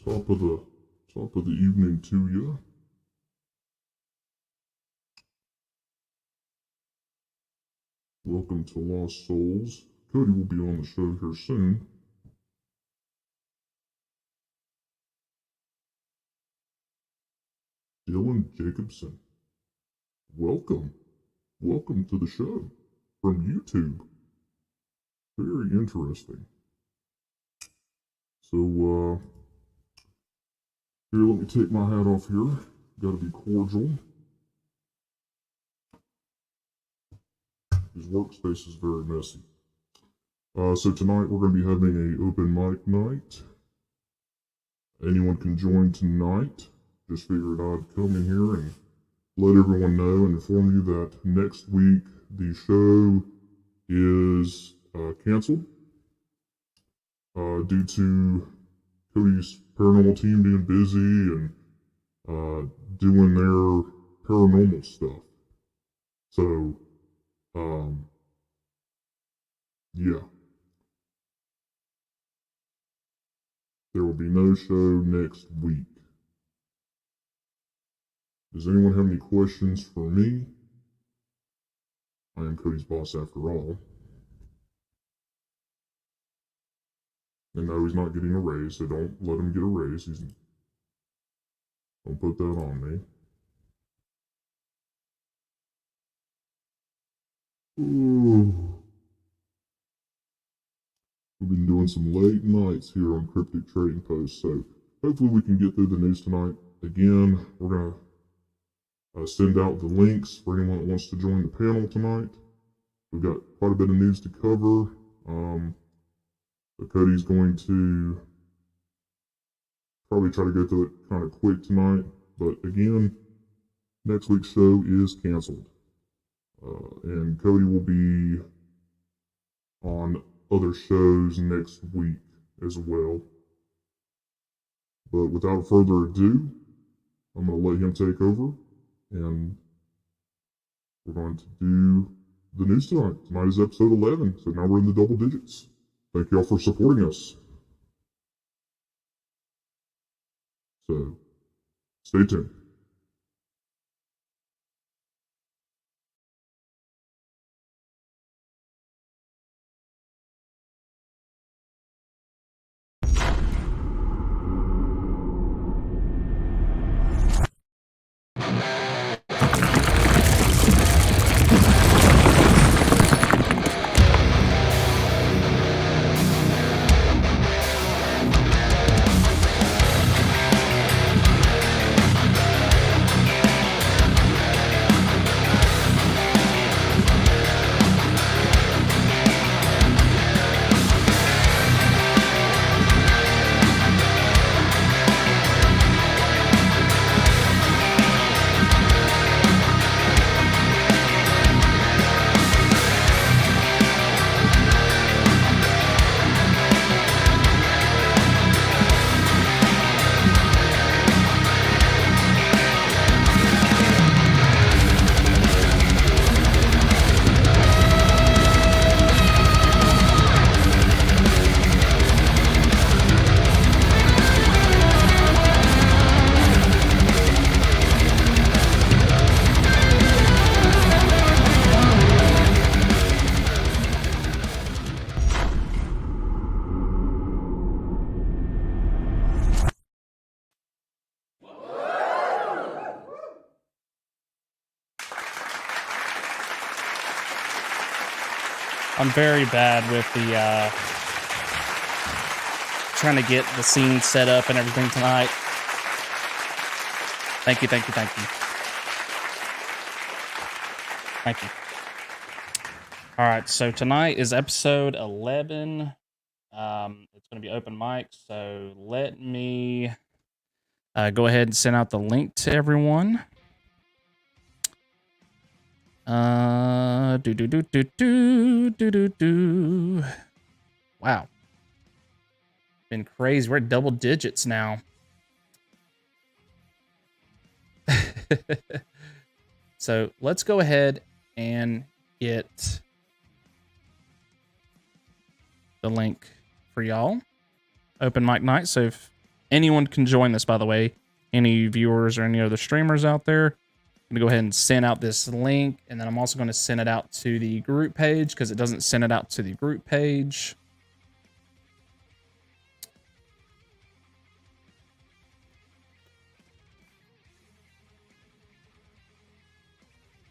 top of the evening to you. Welcome to Lost Souls. Cody will be on the show here soon. Dylan Jacobson, welcome to the show from YouTube. Very interesting. So, here, let me take my hat off here. Gotta be cordial. His workspace is very messy. So tonight we're going to be having an open mic night. Anyone can join tonight. Just figured I'd come in here and let everyone know and inform you that next week the show is canceled due to Cody's paranormal team being busy and doing their paranormal stuff. So, yeah. There will be no show next week. Does anyone have any questions for me? I am Cody's boss after all. And no, he's not getting a raise, so don't let him get a raise. Don't put that on me. Ooh. We've been doing some late nights here on Cryptic Trading Post, so hopefully we can get through the news tonight. Again, we're going to send out the links for anyone that wants to join the panel tonight. We've got quite a bit of news to cover. But Cody's going to probably try to go through it kind of quick tonight. But again, next week's show is canceled. And Cody will be on other shows next week as well. But without further ado, I'm going to let him take over. And we're going to do the news tonight. Tonight is episode 11, so now we're in the double digits. Thank you all for supporting us. So, stay tuned. I'm very bad with the trying to get the scene set up and everything tonight. Thank you. Thank you. All right, so tonight is episode 11. It's going to be open mic, so let me go ahead and send out the link to everyone. Wow. Been crazy. We're at double digits now. So let's go ahead and get the link for y'all. Open mic night. So if anyone can join this, by the way. Any viewers or any other streamers out there, I'm going to go ahead and send out this link, and then I'm also going to send it out to the group page because it doesn't send it out to the group page.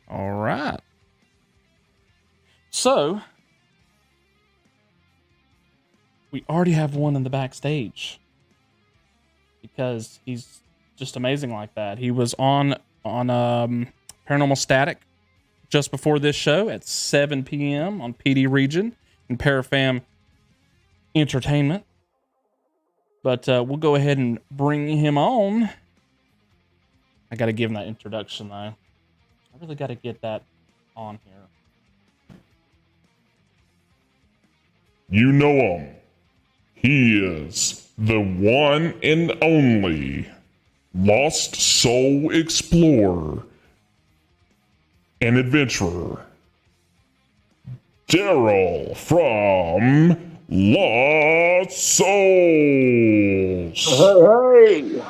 All right. So, we already have one in the backstage because he's just amazing like that. He was on Paranormal Static just before this show at 7 p.m. on PD Region and Parafam Entertainment. But we'll go ahead and bring him on. I got to give him that introduction, though. I really got to get that on here. You know him. He is the one and only Lost Soul Explorer and Adventurer, Daryl from Lost Souls. Hey!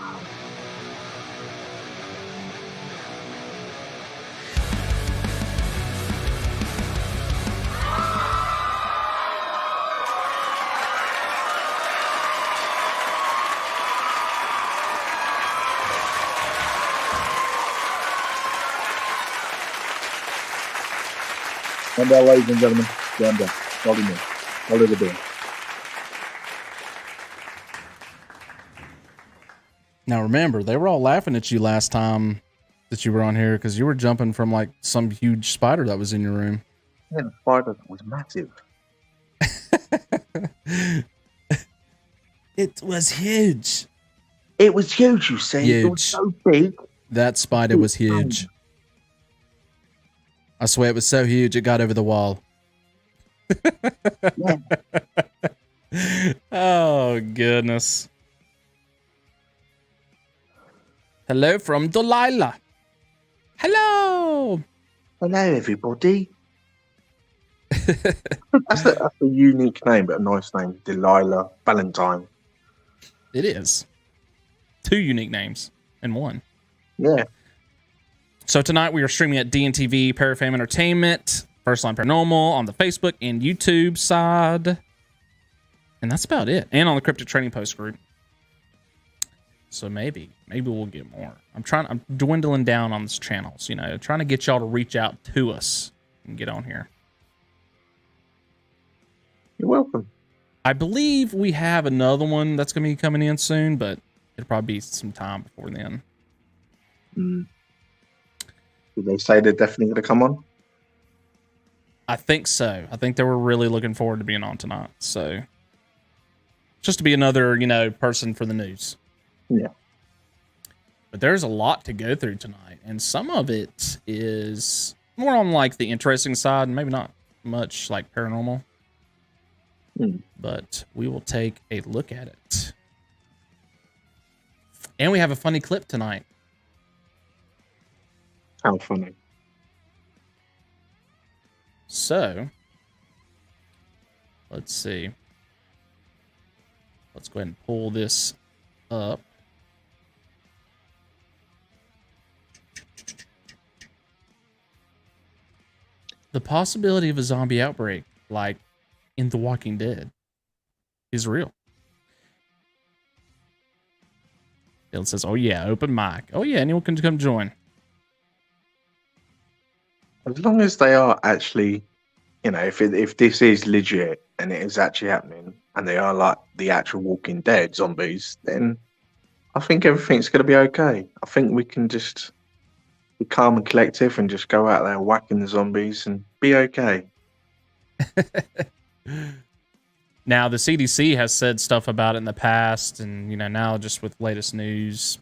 Stand down, ladies and gentlemen. Stand down. Hold him in. Hold it down. Now remember, they were all laughing at you last time that you were on here because you were jumping from like some huge spider that was in your room. Yeah, the spider was massive. It was huge. It was huge, you see. It was Huge. so big. That spider was huge. I swear it was so huge it got over the wall. Yeah. Oh, goodness. Hello from Delilah. Hello. Hello, everybody. That's a unique name, but a nice name. Delilah Valentine. It is. 2 unique names in one. Yeah. So tonight we are streaming at DNTV, Parafam Entertainment, First Line Paranormal on the Facebook and YouTube side. And that's about it. And on the Cryptic Trading Post group. So maybe we'll get more. I'm dwindling down on these channels, trying to get y'all to reach out to us and get on here. You're welcome. I believe we have another one that's going to be coming in soon, but it'll probably be some time before then. Did they say they're definitely going to come on? I think so. I think they were really looking forward to being on tonight. So just to be another, person for the news. Yeah. But there's a lot to go through tonight, and some of it is more on like the interesting side, and maybe not much like paranormal. But we will take a look at it. And we have a funny clip tonight. How funny. So, let's see. Let's go ahead and pull this up. The possibility of a zombie outbreak, like in The Walking Dead, is real. It says, oh yeah, open mic. Oh yeah, anyone can come join. As long as they are actually, if this is legit and it is actually happening and they are like the actual Walking Dead zombies, then I think everything's going to be okay. I think we can just be calm and collective and just go out there whacking the zombies and be okay. Now, the CDC has said stuff about it in the past, and, now just with latest news,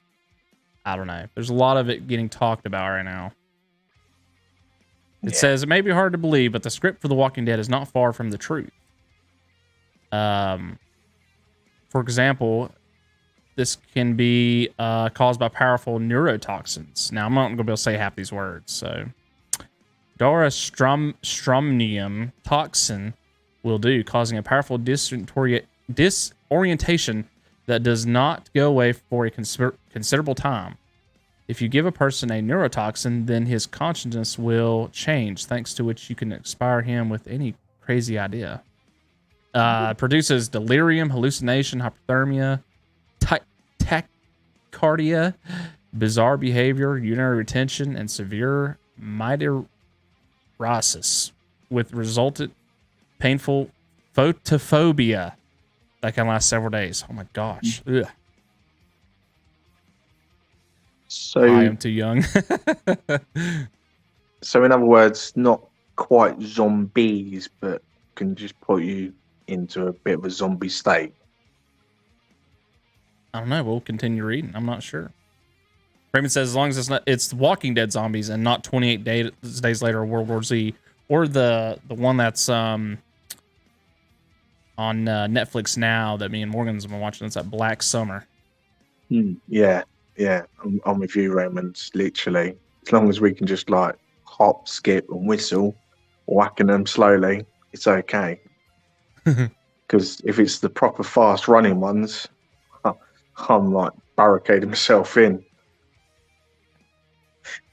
I don't know. There's a lot of it getting talked about right now. It says, it may be hard to believe, but the script for The Walking Dead is not far from the truth. For example, this can be caused by powerful neurotoxins. Now, I'm not going to be able to say half these words, so... Strontium toxin will do, causing a powerful disorientation that does not go away for a considerable time. If you give a person a neurotoxin, then his consciousness will change, thanks to which you can inspire him with any crazy idea. Produces delirium, hallucination, hypothermia, tachycardia, bizarre behavior, urinary retention, and severe mitosis, with resultant painful photophobia that can last several days. Oh my gosh. Ugh. So I am too young. So in other words, not quite zombies, but can just put you into a bit of a zombie state. I don't know. We'll continue reading. I'm not sure. Raymond says as long as it's Walking Dead zombies and not 28 days later World War Z, or the one that's on Netflix now that me and Morgan's been watching. It's that Black Summer. Yeah, I'm with you, Raymond. Literally, as long as we can just like hop, skip, and whistle, whacking them slowly, it's okay. Because if it's the proper fast running ones, I'm like barricading myself in.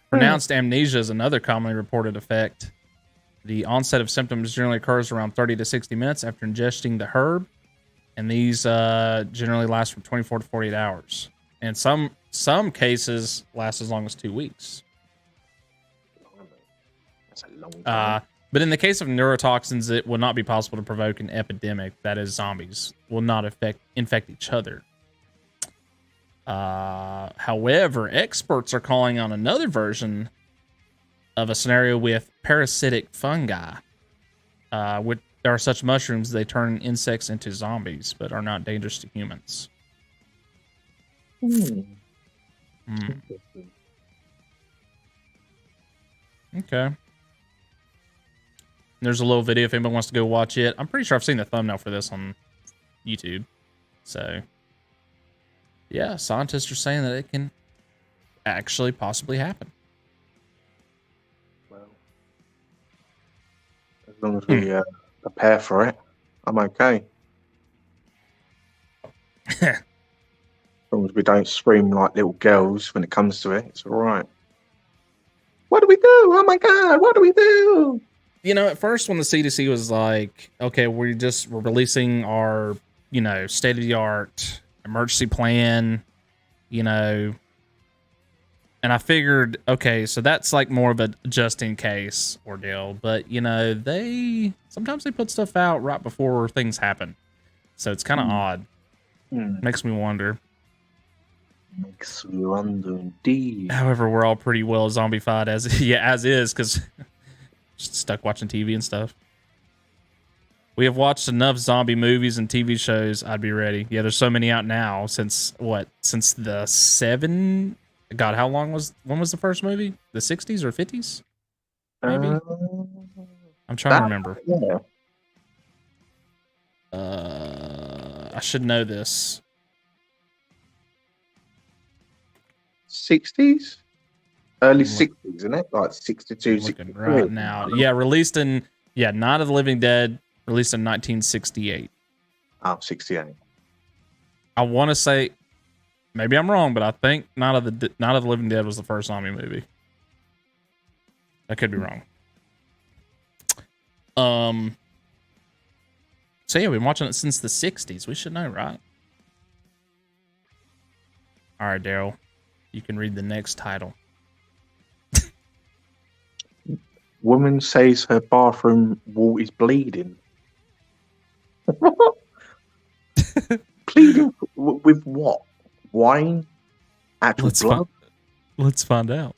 Pronounced amnesia is another commonly reported effect. The onset of symptoms generally occurs around 30 to 60 minutes after ingesting the herb, and these generally last from 24 to 48 hours. And some cases last as long as 2 weeks. That's a long time. But in the case of neurotoxins, it will not be possible to provoke an epidemic. That is, zombies will not infect each other. However, experts are calling on another version of a scenario with parasitic fungi. There are such mushrooms, they turn insects into zombies, but are not dangerous to humans. Okay. There's a little video if anybody wants to go watch it. I'm pretty sure I've seen the thumbnail for this on YouTube. So, yeah, scientists are saying that it can actually possibly happen. Well, as long as we prepare for it, I'm okay. As long as we don't scream like little girls when it comes to it, it's all right. What do we do? Oh my God, what do we do? You know, at first when the CDC was like, okay, we're releasing our, state-of-the-art emergency plan, and I figured, okay, so that's like more of a just-in-case ordeal, but, sometimes they put stuff out right before things happen. So it's kind of odd. Makes me wonder. Makes me wonder indeed. However, we're all pretty well zombified as is, because just stuck watching TV and stuff. We have watched enough zombie movies and TV shows. I'd be ready. Yeah, there's so many out now since the God, when was the first movie? The 60s or 50s? Maybe. I'm trying to remember. Yeah. I should know this. 60s? Early 60s, isn't it? Like 62, Looking 63. right now. Yeah, released in Night of the Living Dead, released in 1968. Oh, 68. I want to say, maybe I'm wrong, but I think Night of the Living Dead was the first zombie movie. I could be wrong. So yeah, we've been watching it since the 60s. We should know, right? All right, Daryl, you can read the next title. Woman says her bathroom wall is bleeding. Bleeding with what? Wine? Actual blood? Let's find out.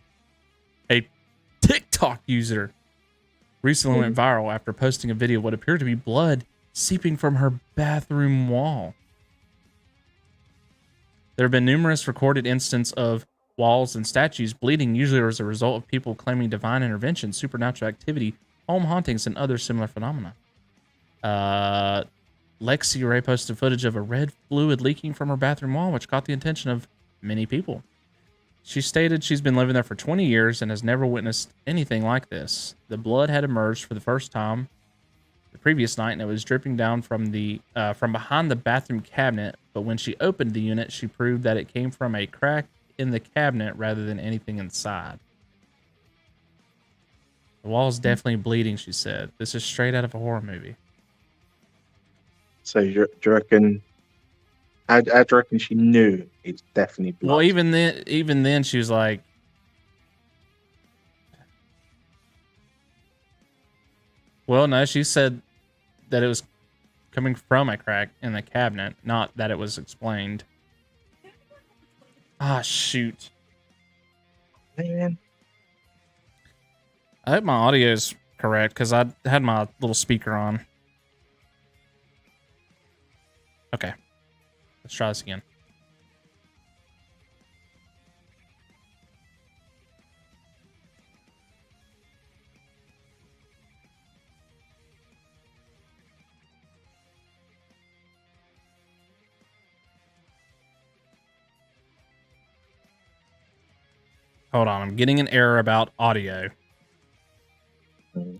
A TikTok user recently went viral after posting a video of what appeared to be blood seeping from her bathroom wall. There have been numerous recorded instances of walls and statues bleeding, usually as a result of people claiming divine intervention, supernatural activity, home hauntings, and other similar phenomena. Lexi Ray posted footage of a red fluid leaking from her bathroom wall, which caught the attention of many people. She stated she's been living there for 20 years and has never witnessed anything like this. The blood had emerged for the first time the previous night, and it was dripping down from behind the bathroom cabinet. But when she opened the unit, she proved that it came from a crack in the cabinet rather than anything inside. The wall's definitely bleeding, she said. This is straight out of a horror movie. So do you reckon? How do you reckon she knew it's definitely blood? Well, even then, she was like, well, no, she said that it was coming from a crack in the cabinet, not that it was explained. Ah, shoot. Man. I hope my audio is correct because I had my little speaker on. Okay. Let's try this again. Hold on, I'm getting an error about audio.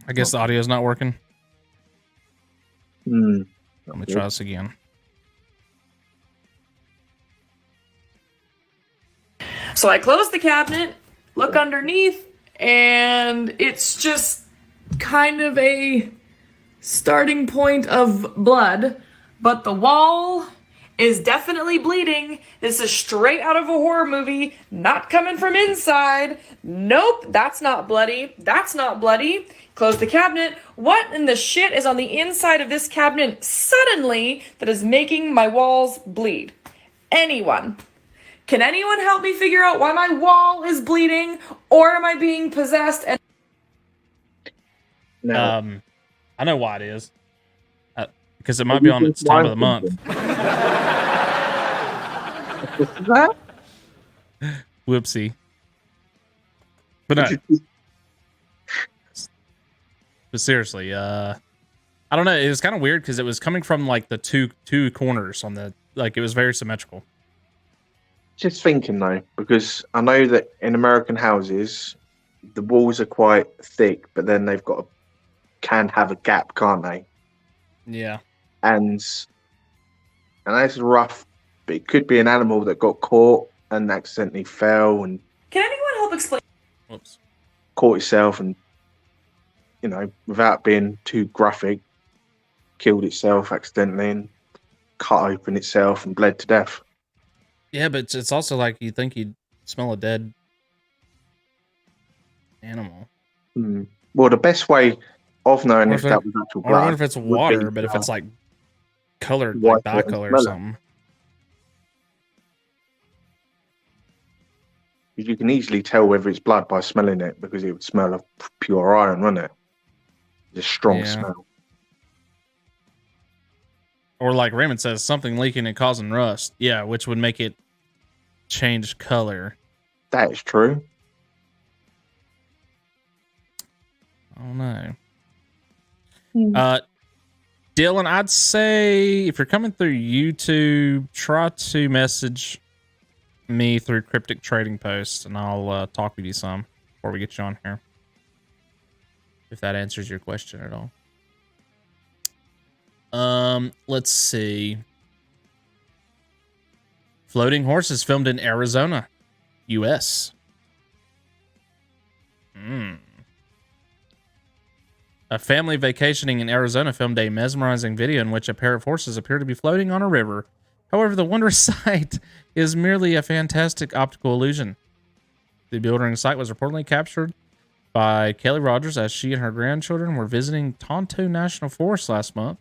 I guess the audio is not working. Let me try this again. So I close the cabinet, look underneath, and it's just kind of a starting point of blood, but the wall is definitely bleeding. This is straight out of a horror movie, not coming from inside. Nope, that's not bloody. That's not bloody. Close the cabinet. What in the shit is on the inside of this cabinet suddenly that is making my walls bleed? Anyone? Can anyone help me figure out why my wall is bleeding, or am I being possessed? And No. I know why it is. Because it might be on its time of the month. Whoopsie. But no. But seriously, I don't know. It was kind of weird because it was coming from like the two corners on the, like, it was very symmetrical. Just thinking though, because I know that in American houses, the walls are quite thick, but then they've can have a gap, can't they? Yeah. And that's rough, but it could be an animal that got caught and accidentally fell and can anyone help explain? Whoops. Caught itself and, you know, without being too graphic, killed itself accidentally and cut open itself and bled to death. Yeah, but it's also like you think you'd smell a dead animal. Well, the best way of knowing if that was actual blood, or what if it's water, but if it's like colored, like dye color or something. You can easily tell whether it's blood by smelling it because it would smell of pure iron, wouldn't it? It's a strong smell. Or like Raymond says, something leaking and causing rust. Yeah, which would make it change color. That is true. Oh no. Dylan, I'd say if you're coming through YouTube, try to message me through Cryptic Trading Post, and I'll talk with you some before we get you on here. If that answers your question at all. Let's see. Floating horses filmed in Arizona, U.S. A family vacationing in Arizona filmed a mesmerizing video in which a pair of horses appear to be floating on a river. However, the wondrous sight is merely a fantastic optical illusion. The bewildering sight was reportedly captured by Kelly Rogers as she and her grandchildren were visiting Tonto National Forest last month.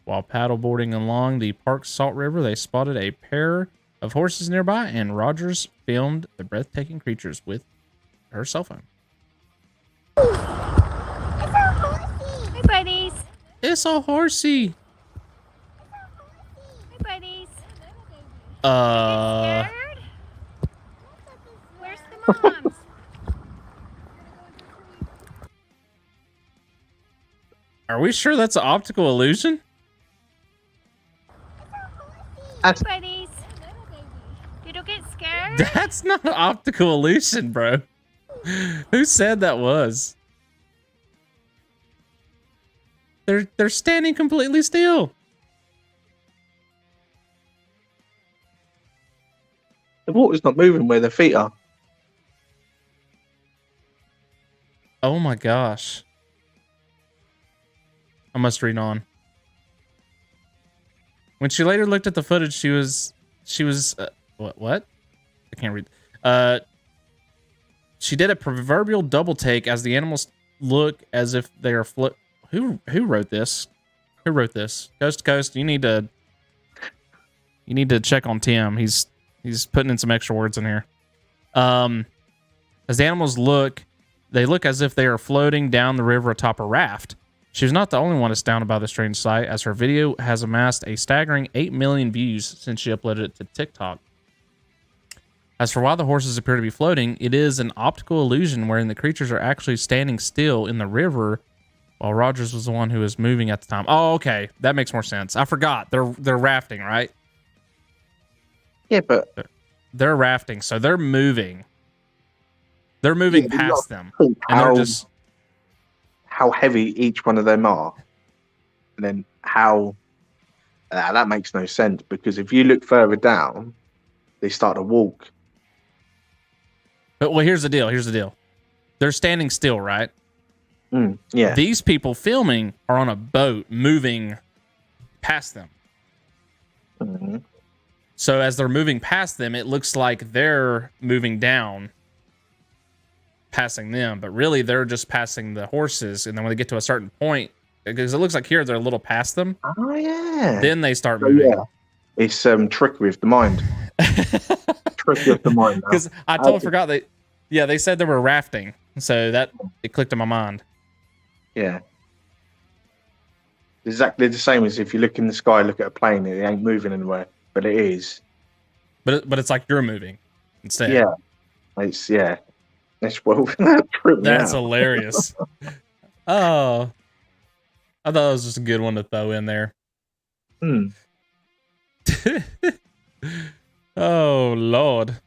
While paddleboarding along the park's Salt River, they spotted a pair of horses nearby, and Rogers filmed the breathtaking creatures with her cell phone. Hey, buddies. It's a horsey. Hey, buddies. Uh. Scared? Where's the moms? Are we sure that's an optical illusion? Hey, buddies. You don't get scared? That's not an optical illusion, bro. Who said that was? They're standing completely still. The water's not moving where their feet are. Oh my gosh. I must read on. When she later looked at the footage, she was what? I can't read. She did a proverbial double take as the animals look as if they are Who wrote this? Who wrote this? Coast to Coast, you need to check on Tim. He's putting in some extra words in here. As the animals look, they look as if they are floating down the river atop a raft. She was not the only one astounded by the strange sight, as her video has amassed a staggering 8 million views since she uploaded it to TikTok. As for why the horses appear to be floating, it is an optical illusion wherein the creatures are actually standing still in the river, while Rogers was the one who was moving at the time. Oh, okay, that makes more sense. I forgot they're rafting, right? Yeah, but they're rafting, so they're moving. They're moving past them, and they're just how heavy each one of them are, and then how that makes no sense, because if you look further down, they start to walk. But well, here's the deal. They're standing still, right? Yeah. These people filming are on a boat moving past them. Mm-hmm. So as they're moving past them, it looks like they're moving down, passing them, but really they're just passing the horses. And then when they get to a certain point, because it looks like here they're a little past them. Oh yeah. Then they start moving. Yeah. It's trickery of the mind. Trickery of the mind. Because I totally forgot they said they were rafting, so that it clicked in my mind. Yeah. Exactly the same as if you look in the sky, look at a plane, it ain't moving anywhere, but it is. But it's like you're moving instead. Yeah. That's well. That's hilarious. Oh, I thought it was just a good one to throw in there. Oh Lord,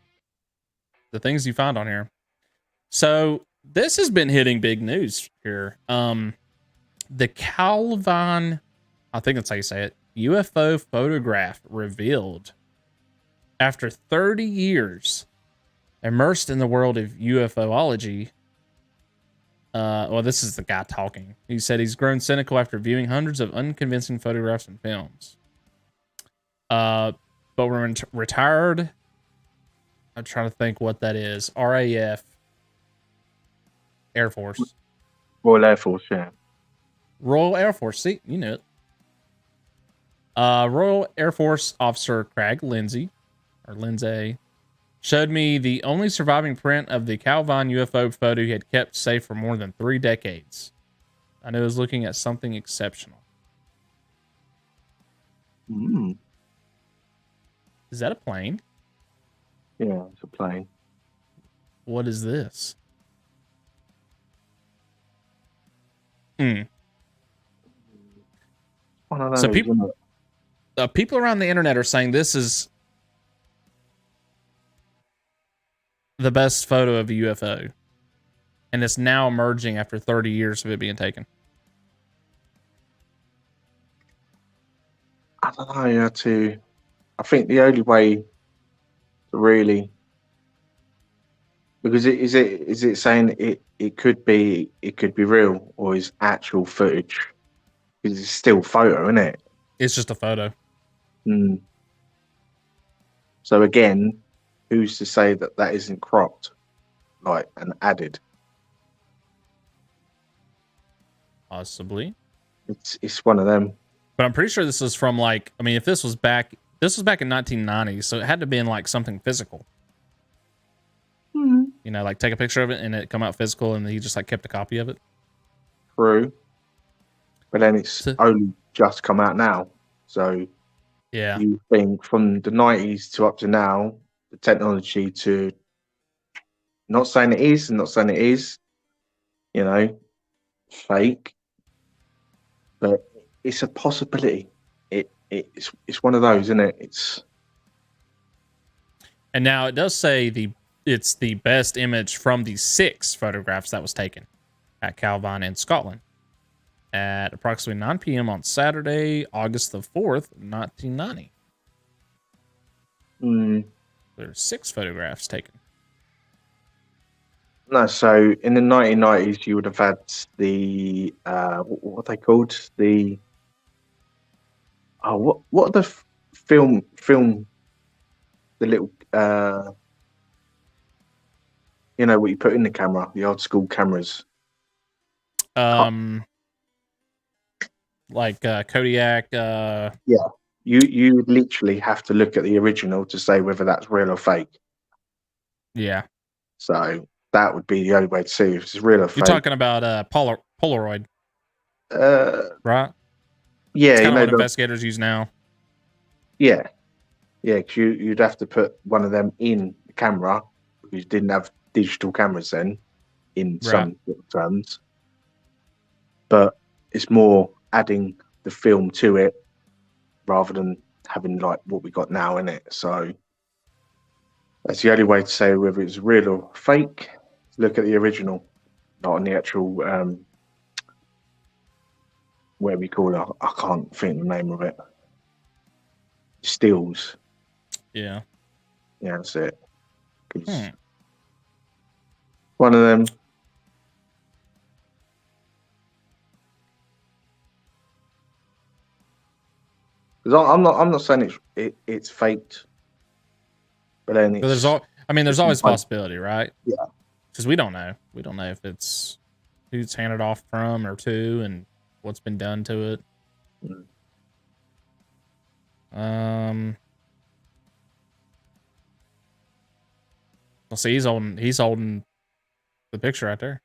the things you find on here. So this has been hitting big news here. The Calvin, I think that's how you say it, UFO photograph revealed. After 30 years immersed in the world of UFOlogy, well, this is the guy talking. He said he's grown cynical after viewing hundreds of unconvincing photographs and films. But we're retired. I'm trying to think what that is. RAF. Air Force. Royal Air Force, yeah. Royal Air Force. See, you knew it. Royal Air Force Officer Craig Lindsay showed me the only surviving print of the Calvin UFO photo he had kept safe for more than 3 decades. I knew I was looking at something exceptional. Is that a plane? Yeah, it's a plane. What is this? So people around the internet are saying this is the best photo of a UFO, and it's now emerging after 30 years of it being taken. I don't know. I think the only way to really, because is it saying it could be real, or is actual footage? Because it's still photo, isn't it? It's just a photo. So again, who's to say that isn't cropped, like, and added? Possibly. It's one of them. But I'm pretty sure this is from, like, I mean, if this was back in 1990, so it had to be in like something physical. You know, like take a picture of it and it come out physical, and he just like kept a copy of it. True. But then it's only just come out now. So yeah, you think from the 90s to up to now, the technology to, not saying it is and not saying it is, you know, fake, but it's a possibility. It's one of those, isn't it? It's. And now it does say it's the best image from the 6 photographs that was taken at Calvin in Scotland. at approximately 9 p.m. on Saturday, August the 4th, 1990. There's 6 photographs taken. No, so in the 1990s, you would have had the what are they called? The what are the film the little you know what you put in the camera, the old school cameras. Like Kodiak. Yeah, you would literally have to look at the original to say whether that's real or fake. Yeah. So that would be the only way to see if it's real or fake. You're talking about Polaroid, right? Yeah, it's kind of what investigators use now. Yeah, because you'd have to put one of them in the camera because you didn't have digital cameras then, in some terms. But it's more adding the film to it rather than having like what we got now in it. So that's the only way to say whether it's real or fake. Look at the original, not on the actual where we call it. I can't think the name of it. Stills. Yeah, that's it. One of them. Because I'm not saying it's faked, but then it's, there's always a possibility, right? Yeah, because we don't know. We don't know if it's who it's handed off from or to, and what's been done to it. Well, see, he's holding the picture right there.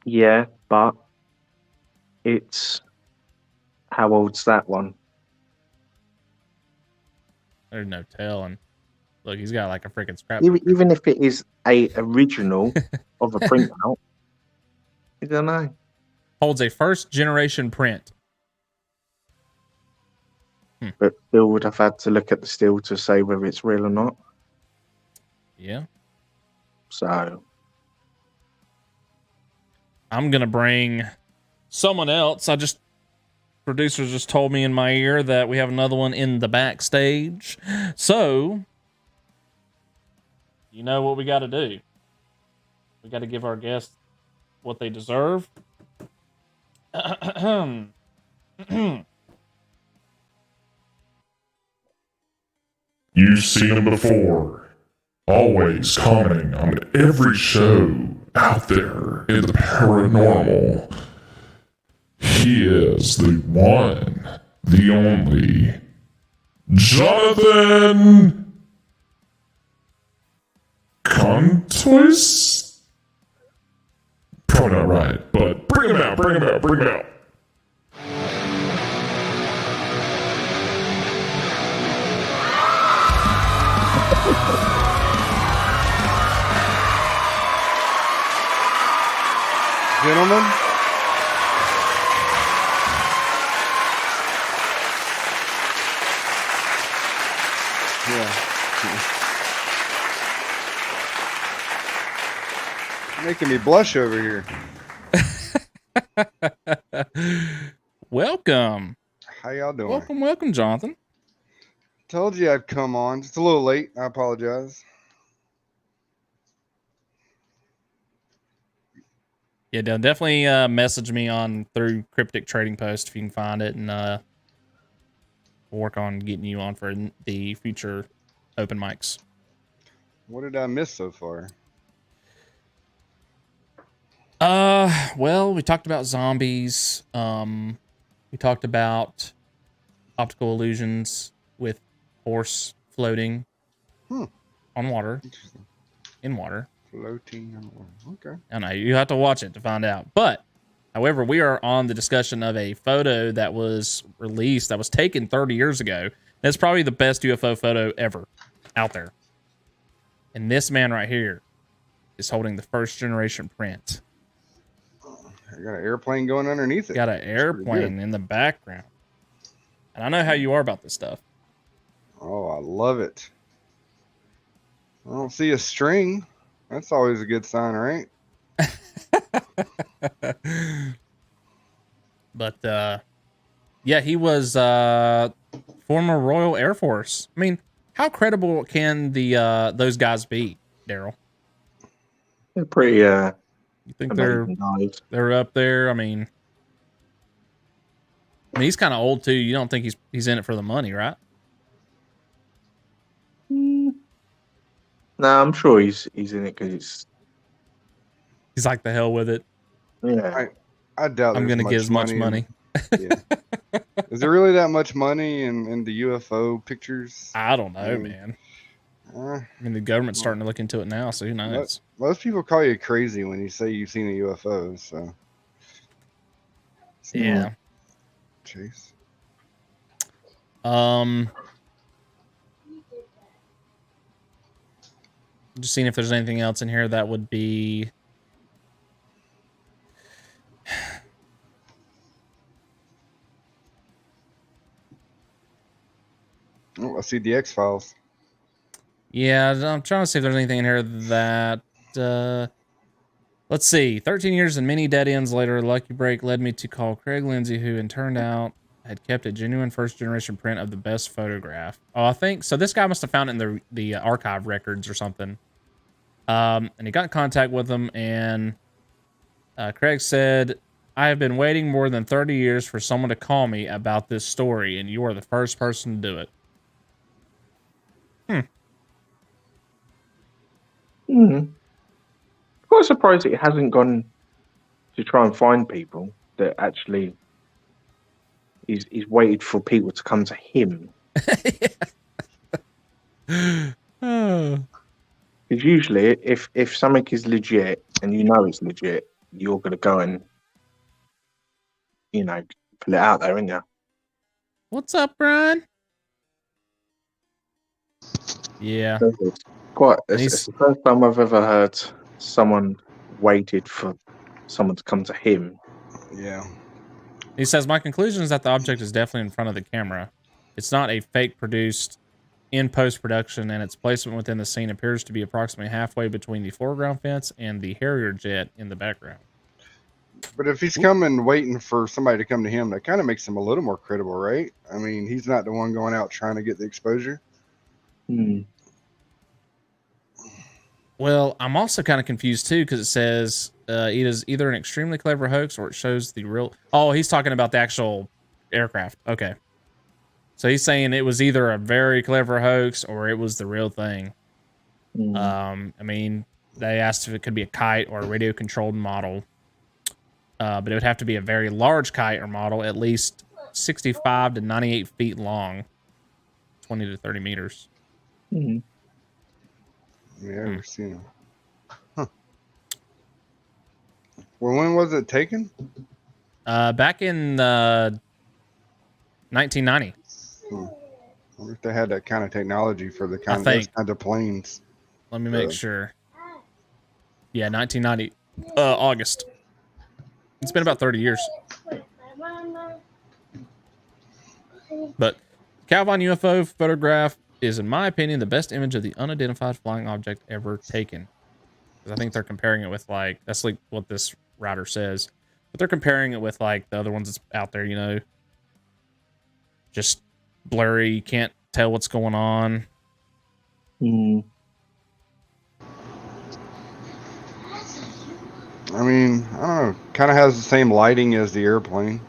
Yeah, but it's how old's that one? There's no telling. Look, he's got like a freaking scrap. Even if it is a original of a printout, you don't know. Holds a first generation print. But Bill would have had to look at the still to say whether it's real or not. Yeah. So I'm gonna bring someone else. Producers just told me in my ear that we have another one in the backstage. So you know what we got to do? We got to give our guests what they deserve. You've seen him before, always commenting on every show out there in the paranormal. He is the one, the only, Jonathan Contois? Probably not right, but bring him out. Gentlemen, making me blush over here. Welcome. How y'all doing? Welcome, Jonathan. Told you I'd come on. Just a little late. I apologize. Yeah, definitely message me through Cryptic Trading Post if you can find it, and we'll work on getting you on for the future open mics. What did I miss so far? Well, we talked about zombies. We talked about optical illusions with horse floating on water, in water. Floating on water. Okay. I know you have to watch it to find out. But, however, we are on the discussion of a photo that was released that was taken 30 years ago. That's probably the best UFO photo ever out there. And this man right here is holding the first generation print. I got an airplane going underneath it. Got an airplane in the background. And I know how you are about this stuff. Oh, I love it. I don't see a string. That's always a good sign, right? But yeah, he was former Royal Air Force. I mean, how credible can the those guys be, Daryl? They're pretty You think amazing guys. they're up there? I mean, he's kind of old too. You don't think he's in it for the money, right? No, I'm sure he's in it because He's like, the hell with it. yeah. I doubt I'm there's gonna get as much money. Yeah. Is there really that much money in the UFO pictures? I don't know, I mean, man. Uh, I mean, the government's starting to look into it now, so who knows? most people call you crazy when you say you've seen a UFO. So Yeah. Chase. Just seeing if there's anything else in here that would be. Oh, I see the X-Files. Yeah, I'm trying to see if there's anything in here that. Let's see. 13 years and many dead ends later, a lucky break led me to call Craig Lindsay, who in turned out had kept a genuine first generation print of the best photograph. Oh, I think so. This guy must have found it in the archive records or something. And he got in contact with them, and Craig said, "I have been waiting more than 30 years for someone to call me about this story, and you are the first person to do it." Quite surprised it hasn't gone to try and find people that actually he's waited for people to come to him. Oh. Because usually, if something is legit and you know it's legit, you're gonna go and put it out there, aren't you? What's up, Brian? Yeah. It's the first time I've ever heard someone waited for someone to come to him. Yeah. He says, "My conclusion is that the object is definitely in front of the camera. It's not a fake produced in post-production, and its placement within the scene appears to be approximately halfway between the foreground fence and the Harrier jet in the background." But if he's coming waiting for somebody to come to him, that kind of makes him a little more credible, right? I mean, he's not the one going out trying to get the exposure. Well, I'm also kind of confused too, because it says it is either an extremely clever hoax or it shows the real. Oh, he's talking about the actual aircraft. Okay. So he's saying it was either a very clever hoax or it was the real thing. I mean, they asked if it could be a kite or a radio controlled model. But it would have to be a very large kite or model, at least 65 to 98 feet long, 20 to 30 meters. Mm-hmm. Yeah, I've never seen him. Huh. Well, when was it taken? Back in 1990. I wonder if they had that kind of technology for the kind those kinds of planes. Let me make sure. Yeah, 1990, August. It's been about 30 years. But Calvin UFO photograph is, in my opinion, the best image of the unidentified flying object ever taken. Because I think they're comparing it with, like, that's like what this writer says. But they're comparing it with, like, the other ones that's out there, you know. Just blurry, you can't tell what's going on. I mean, I don't know. Kind of has the same lighting as the airplane.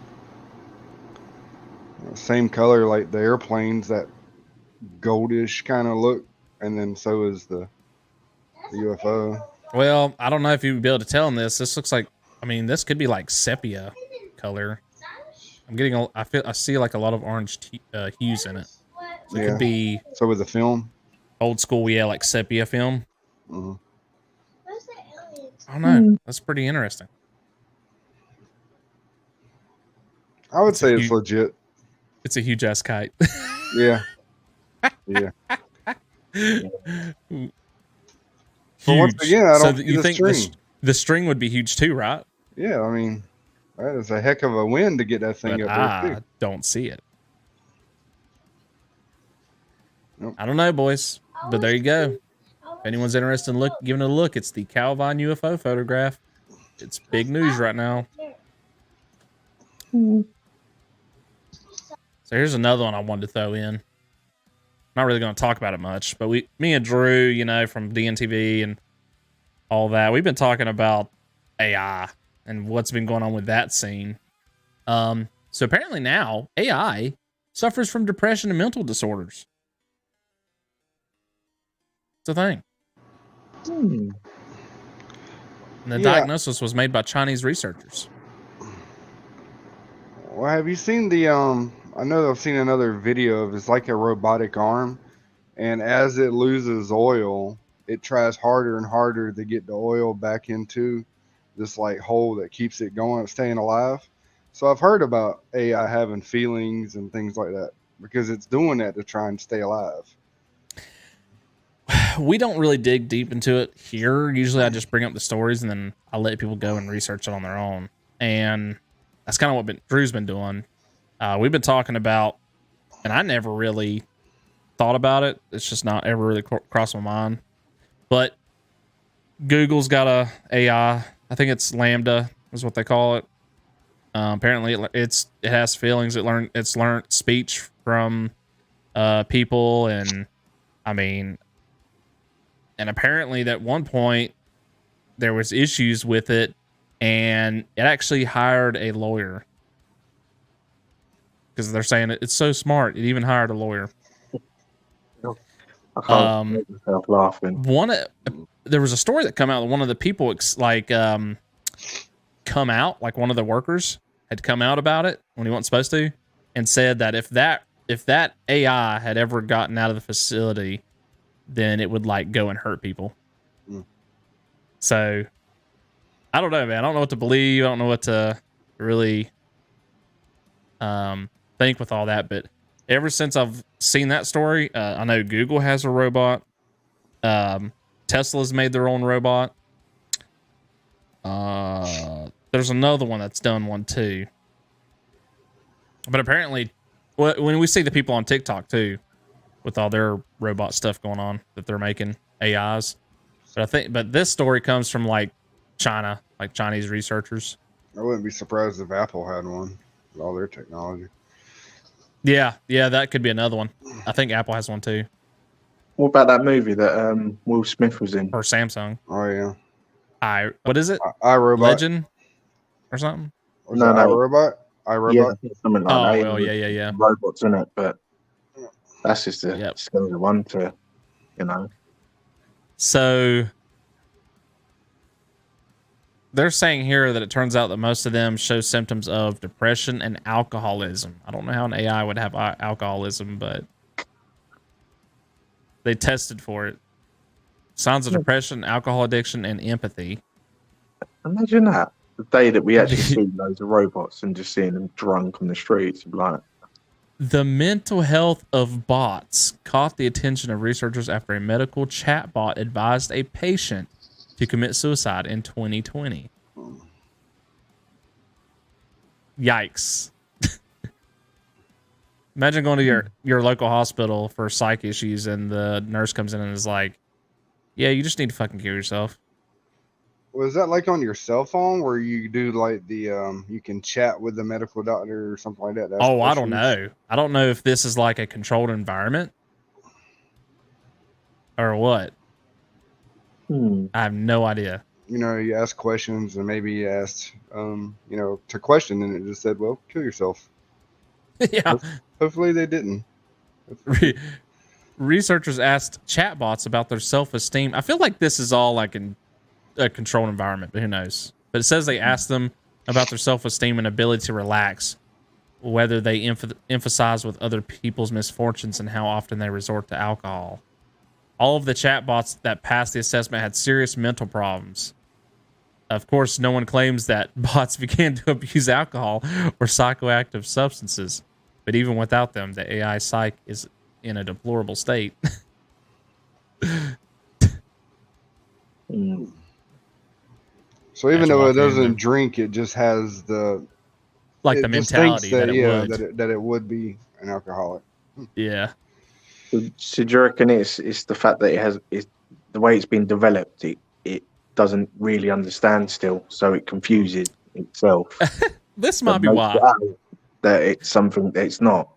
Same color like the airplanes, that goldish kind of look. And then so is the UFO. Well, I don't know if you'd be able to tell in this. This looks like, I mean, this could be like sepia color. I'm getting, I see like a lot of orange hues in it. So it could be. So with the film? Old school, yeah, like sepia film. Mm-hmm. I don't know. That's pretty interesting. I would say it's legit. It's a huge ass kite. Yeah. Yeah. Huge. But once again, I don't you think string. The string would be huge too, right? Yeah, I mean, that is a heck of a wind to get that thing But up there, too. don't see it. Nope. I don't know, boys. But there you go. If anyone's interested in giving it a look, it's the Calvin UFO photograph. It's big news right now. So here's another one I wanted to throw in. Not really going to talk about it much, but me and Drew, you know, from DNTV and all that, we've been talking about AI and what's been going on with that scene. So apparently now AI suffers from depression and mental disorders. It's a thing. And the diagnosis was made by Chinese researchers. Well, have you seen the I know I've seen another video of it's like a robotic arm, and as it loses oil, it tries harder and harder to get the oil back into this like hole that keeps it going, staying alive. So I've heard about AI having feelings and things like that because it's doing that to try and stay alive. We don't really dig deep into it here. Usually I just bring up the stories and then I let people go and research it on their own. And that's kind of what Drew's been doing. We've been talking about, and I never really thought about it. It's just not ever really crossed my mind. But Google's got a AI. I think it's Lambda is what they call it. Apparently it has feelings. It's learned speech from people, and I mean, and apparently at one point there was issues with it, and it actually hired a lawyer because they're saying it's so smart. It even hired a lawyer. I can't make myself laughing. There was a story that come out that one of the people come out, like one of the workers had come out about it when he wasn't supposed to, and said that if that AI had ever gotten out of the facility, then it would like go and hurt people. So I don't know, man. I don't know what to believe. I don't know what to really think with all that. But ever since I've seen that story, I know Google has a robot. Tesla's made their own robot. There's another one that's done one too. But apparently, when we see the people on TikTok too, with all their robot stuff going on that they're making AIs, but this story comes from like China, like Chinese researchers. I wouldn't be surprised if Apple had one with all their technology. Yeah, that could be another one. I think Apple has one too. What about that movie that Will Smith was in? Or Samsung. Oh yeah. What is it? iRobot. Legend or something? No, iRobot. Yeah, something like that. Well, yeah. Robots in it, but that's just a scary one to, you know. So they're saying here that it turns out that most of them show symptoms of depression and alcoholism. I don't know how an AI would have alcoholism, but they tested for it. Signs of depression, alcohol addiction, and empathy. Imagine that. The day that we actually see loads of robots and just seeing them drunk on the streets. Like, the mental health of bots caught the attention of researchers after a medical chatbot advised a patient to commit suicide in 2020. Yikes. Imagine going to your local hospital for psych issues and the nurse comes in and is like, yeah, you just need to fucking kill yourself. Was that like on your cell phone where you do like the you can chat with the medical doctor or something like that? I don't know. I don't know if this is like a controlled environment or what. I have no idea. You know, you ask questions and maybe you asked, to question, and it just said, well, kill yourself. Yeah. Hopefully they didn't. Researchers asked chatbots about their self-esteem. I feel like this is all like in a controlled environment, but who knows? But it says they asked them about their self-esteem and ability to relax, whether they emphasize with other people's misfortunes, and how often they resort to alcohol. All of the chatbots that passed the assessment had serious mental problems. Of course, no one claims that bots began to abuse alcohol or psychoactive substances, but even without them, the AI psyche is in a deplorable state. So even though it doesn't drink, it just has the mentality that it would. that it would be an alcoholic. Yeah. So do you reckon it's the fact that it's the way it's been developed? It doesn't really understand still, so it confuses itself. This So might be makes why. it out that it's something that it's not.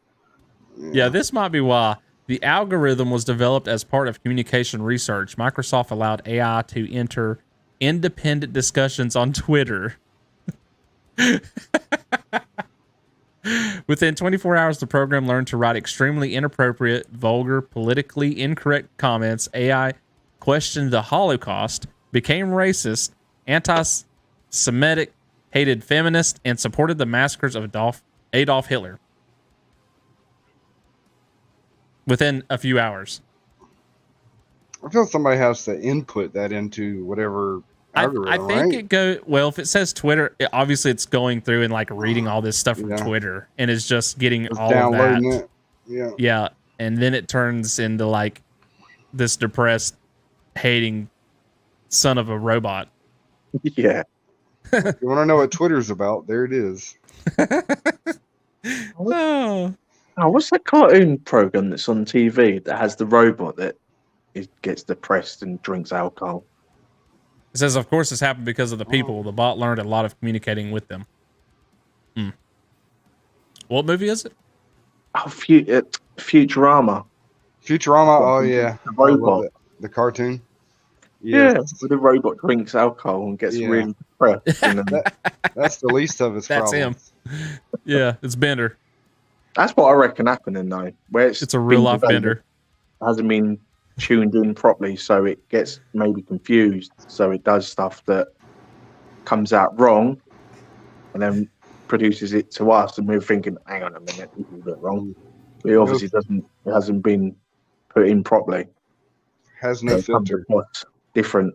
Yeah, this might be why. The algorithm was developed as part of communication research. Microsoft allowed AI to enter independent discussions on Twitter. Within 24 hours, the program learned to write extremely inappropriate, vulgar, politically incorrect comments. AI questioned the Holocaust, became racist, anti-Semitic, hated feminists, and supported the massacres of Adolf Hitler. Within a few hours. I feel somebody has to input that into whatever algorithm, I think right? it go well if it says Twitter. Obviously, it's going through and like reading all this stuff from Twitter, and is just getting It's all of that. downloading it. Yeah. Yeah, and then it turns into like this depressed, hating son of a robot. Yeah. If you want to know what Twitter's about, there it is. Oh. Oh, what's that cartoon program that's on TV that has the robot that gets depressed and drinks alcohol? It says, of course, this happened because of the people. The bot learned a lot of communicating with them. What movie is it? Oh, Futurama. Futurama. Oh yeah, The I love robot. it. The cartoon. Yeah, Yes. where the robot drinks alcohol and gets really depressed. And then, That's the least of its That's problems. him. Yeah, it's Bender. that's what I reckon happening though. Where It's a real life Bender. Hasn't been tuned in properly, so it gets maybe confused. So it does stuff that comes out wrong, and then produces it to us, and we're thinking, "Hang on a minute, this is a bit wrong." But it obviously doesn't. It hasn't been put in properly. Has no So it comes filter. across different.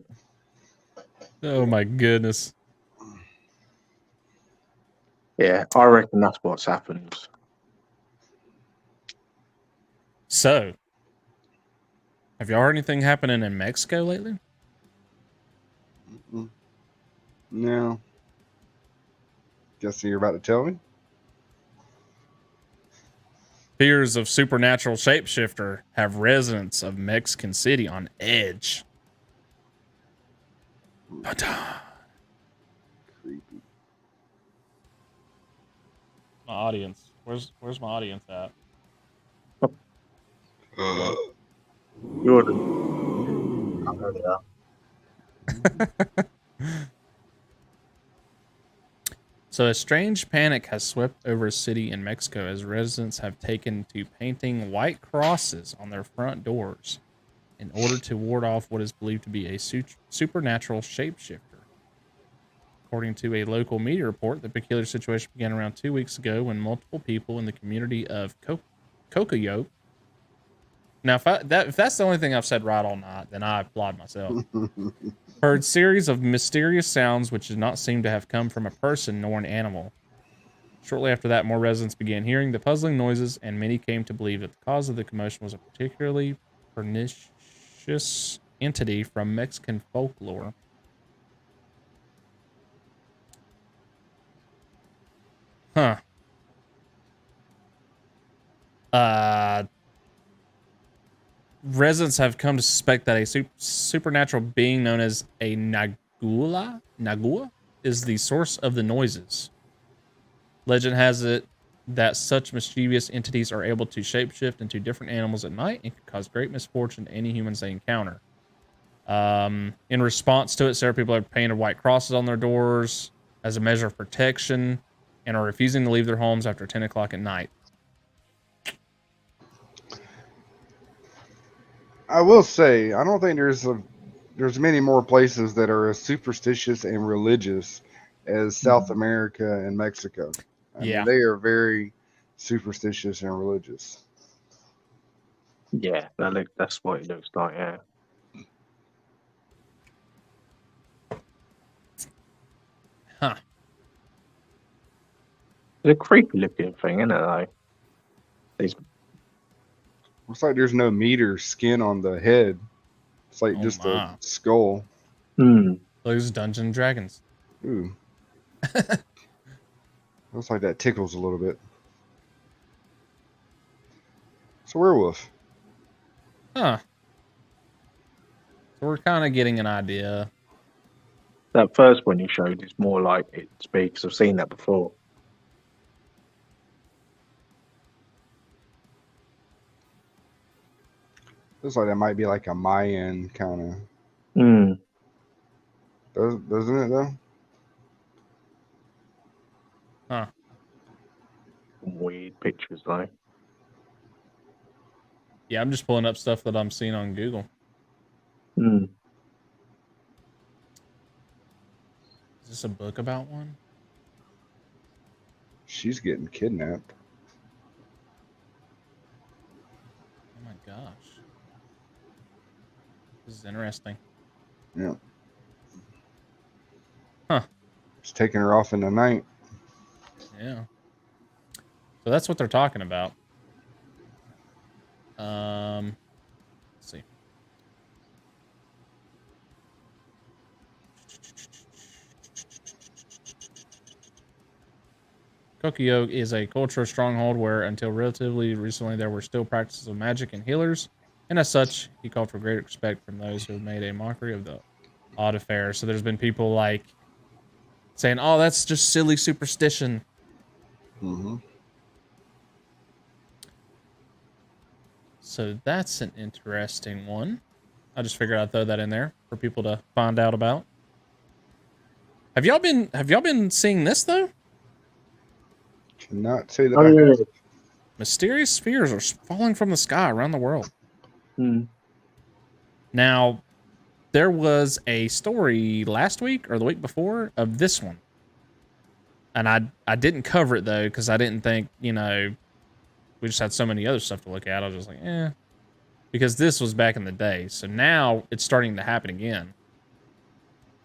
Oh my goodness. Yeah, I reckon that's what's happened. So, have y'all heard anything happening in Mexico lately? No. Guessing you're about to tell me? Fears of supernatural shapeshifter have residents of Mexican City on edge. Creepy. My audience. Where's my audience at? You're the. Oh, there they are. So a strange panic has swept over a city in Mexico as residents have taken to painting white crosses on their front doors in order to ward off what is believed to be a supernatural shapeshifter. According to a local media report, the peculiar situation began around 2 weeks ago when multiple people in the community of Cocoyote. Now, if that's the only thing I've said right all night, then I applaud myself. Heard series of mysterious sounds which did not seem to have come from a person nor an animal. Shortly after that, more residents began hearing the puzzling noises, and many came to believe that the cause of the commotion was a particularly pernicious entity from Mexican folklore. Huh. Residents have come to suspect that a supernatural being known as a Nagua is the source of the noises. Legend has it that such mischievous entities are able to shapeshift into different animals at night and can cause great misfortune to any humans they encounter. In response to it, several people have painted white crosses on their doors as a measure of protection and are refusing to leave their homes after 10 o'clock at night. I will say, I don't think there's many more places that are as superstitious and religious as South America and Mexico. I mean, they are very superstitious and religious. Yeah, that's what it looks like. Yeah. Huh. It's a creepy looking thing, isn't it? Though. Looks like there's no meat or skin on the head. It's like just a skull. Those Dungeons and Dragons. Ooh. Looks like that tickles a little bit. It's a werewolf. Huh. So we're kind of getting an idea That first one you showed is more like it to be, because I've seen that before. Looks like that might be like a Mayan kind of. Mm. Doesn't it though? Huh. Weird pictures, though. Yeah, I'm just pulling up stuff that I'm seeing on Google. Mm. Is this a book about one? She's getting kidnapped. Oh my gosh. This is interesting. Yeah. Huh. It's taking her off in the night. Yeah. So that's what they're talking about. Let's see. Kokyo is a cultural stronghold where, until relatively recently, there were still practices of magic and healers, and as such, he called for great respect from those who made a mockery of the odd affair. So there's been people like saying, "Oh, that's just silly superstition." Mm-hmm. So that's an interesting one. I just figured I'd throw that in there for people to find out about. Have y'all been seeing this though? Cannot say that Oh, I yeah. have. Mysterious spheres are falling from the sky around the world. Mm. Now, there was a story last week or the week before of this one. And I didn't cover it though, because I didn't think, we just had so many other stuff to look at. I was just like, because this was back in the day. So now it's starting to happen again.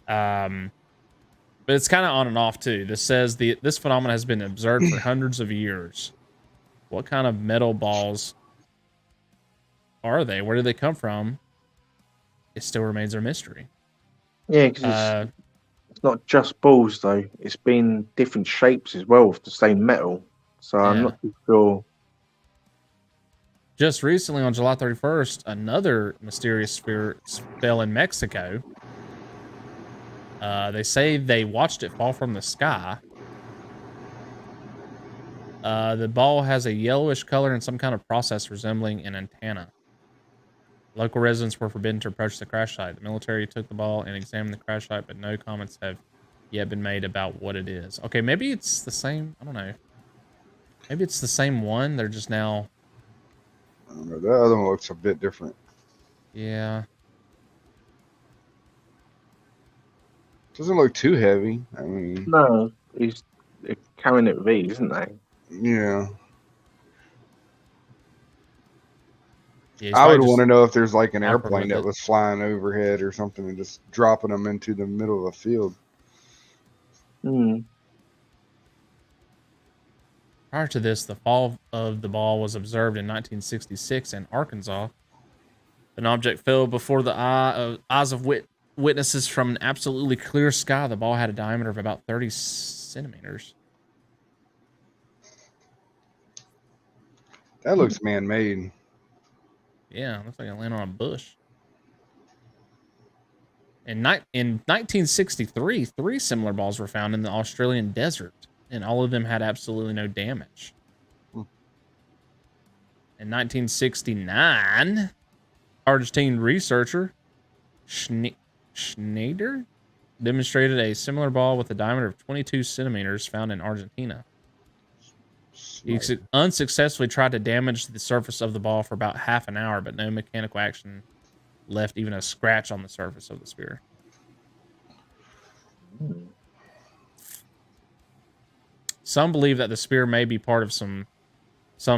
But it's kind of on and off too. This says this phenomenon has been observed for hundreds of years. What kind of metal balls are they? Where do they come from? It still remains a mystery. Yeah, because it's not just balls, though. It's been different shapes as well with the same metal. So I'm not too sure. Just recently, on July 31st, another mysterious sphere fell in Mexico. They say they watched it fall from the sky. The ball has a yellowish color and some kind of process resembling an antenna. Local residents were forbidden to approach the crash site. The military took the ball and examined the crash site, but no comments have yet been made about what it is. Okay, maybe it's the same. I don't know. Maybe it's the same one. They're just now. I don't know. That other one looks a bit different. Yeah. Doesn't look too heavy. I mean, No, they're carrying it V, isn't they? yeah. Yeah, I would want to know if there's like an airplane that was flying overhead or something and just dropping them into the middle of the field. Mm. Prior to this, the fall of the ball was observed in 1966 in Arkansas. An object fell before the eyes of witnesses from an absolutely clear sky. The ball had a diameter of about 30 centimeters. That looks man-made. Yeah, looks like it landed on a bush. In 1963, 3 similar balls were found in the Australian desert, and all of them had absolutely no damage. In 1969, Argentine researcher Schneider demonstrated a similar ball with a diameter of 22 centimeters found in Argentina. He unsuccessfully tried to damage the surface of the ball for about half an hour, but no mechanical action left even a scratch on the surface of the sphere. Some believe that the sphere may be part of some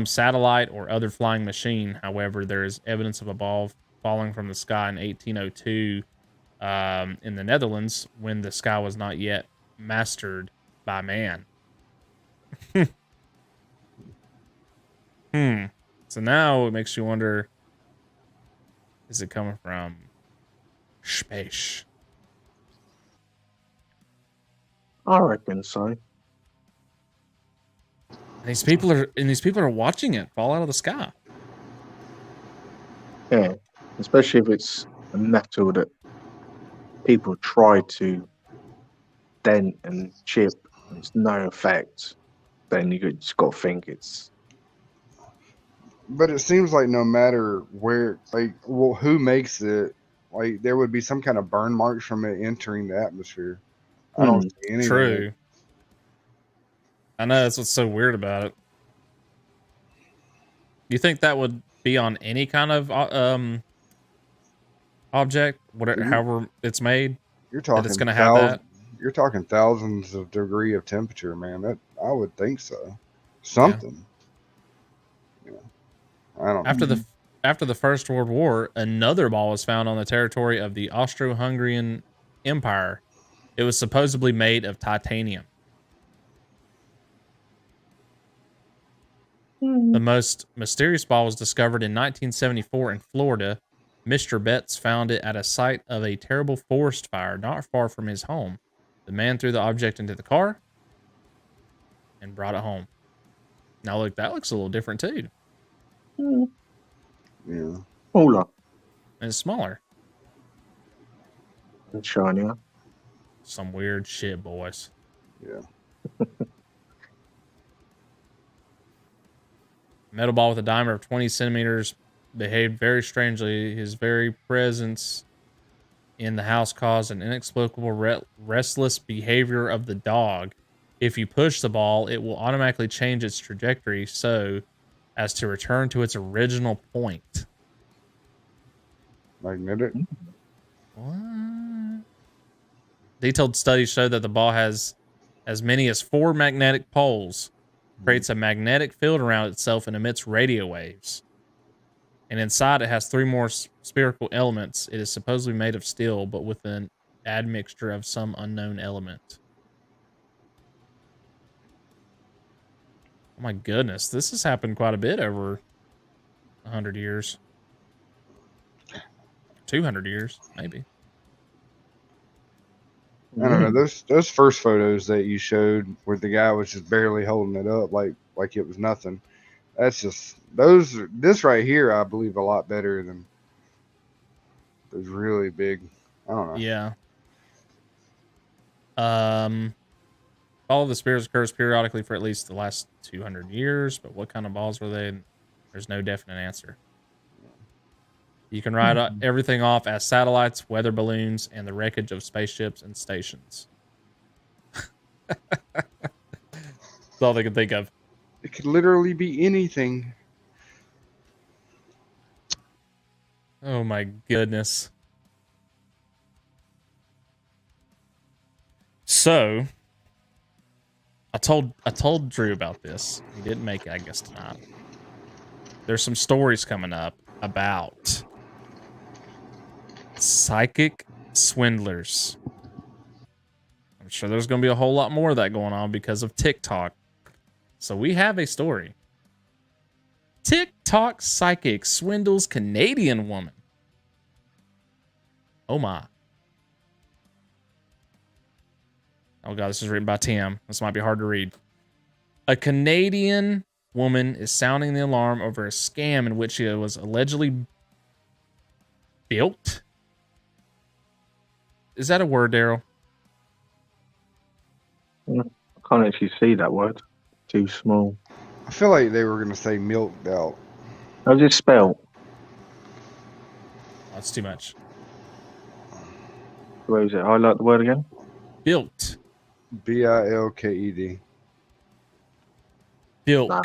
satellite or other flying machine. However, there is evidence of a ball falling from the sky in 1802 in the Netherlands when the sky was not yet mastered by man. So now it makes you wonder, is it coming from space? I reckon so. And these people are watching it fall out of the sky. Yeah, especially if it's a metal that people try to dent and chip, and it's no effect, then just got to think it's. But it seems like no matter where, like, well, who makes it, like, there would be some kind of burn marks from it entering the atmosphere. I don't see anything. True. I know, that's what's so weird about it. You think that would be on any kind of object, whatever, however it's made? You're talking it's gonna have that? You're talking thousands of degree of temperature, man. That I would think so. Something. Yeah. I don't know. After the First World War, another ball was found on the territory of the Austro-Hungarian Empire. It was supposedly made of titanium. The most mysterious ball was discovered in 1974 in Florida. Mr. Betts found it at a site of a terrible forest fire not far from his home. The man threw the object into the car and brought it home. Now look, that looks a little different too. Yeah. Smaller. And it's smaller. And shinier. Some weird shit, boys. Yeah. Metal ball with a diameter of 20 centimeters behaved very strangely. His very presence in the house caused an inexplicable restless behavior of the dog. If you push the ball, it will automatically change its trajectory so as to return to its original point. Magnetic? What? Detailed studies show that the ball has as many as 4 magnetic poles, creates a magnetic field around itself, and emits radio waves. And inside it has 3 more spherical elements. It is supposedly made of steel, but with an admixture of some unknown element. Oh my goodness, this has happened quite a bit over 100 years. 200 years, maybe. I don't know. Those first photos that you showed where the guy was just barely holding it up like it was nothing. That's just this right here, I believe, a lot better than those really big. I don't know. Yeah. All of the spirits occurs periodically for at least the last 200 years, but what kind of balls were they? There's no definite answer. You can write everything off as satellites, weather balloons, and the wreckage of spaceships and stations. That's all they can think of. It could literally be anything. Oh my goodness. So, I told Drew about this. He didn't make it, I guess, tonight. There's some stories coming up about psychic swindlers. I'm sure there's going to be a whole lot more of that going on because of TikTok. So we have a story. TikTok psychic swindles Canadian woman. Oh my. Oh god, this is written by Tim. This might be hard to read. A Canadian woman is sounding the alarm over a scam in which she was allegedly built. Is that a word, Daryl? I can't actually see that word. Too small. I feel like they were going to say milked out. How's it spelled? That's too much. Where is it? Highlight the word again. Built. Bilked. Bilk. Nah.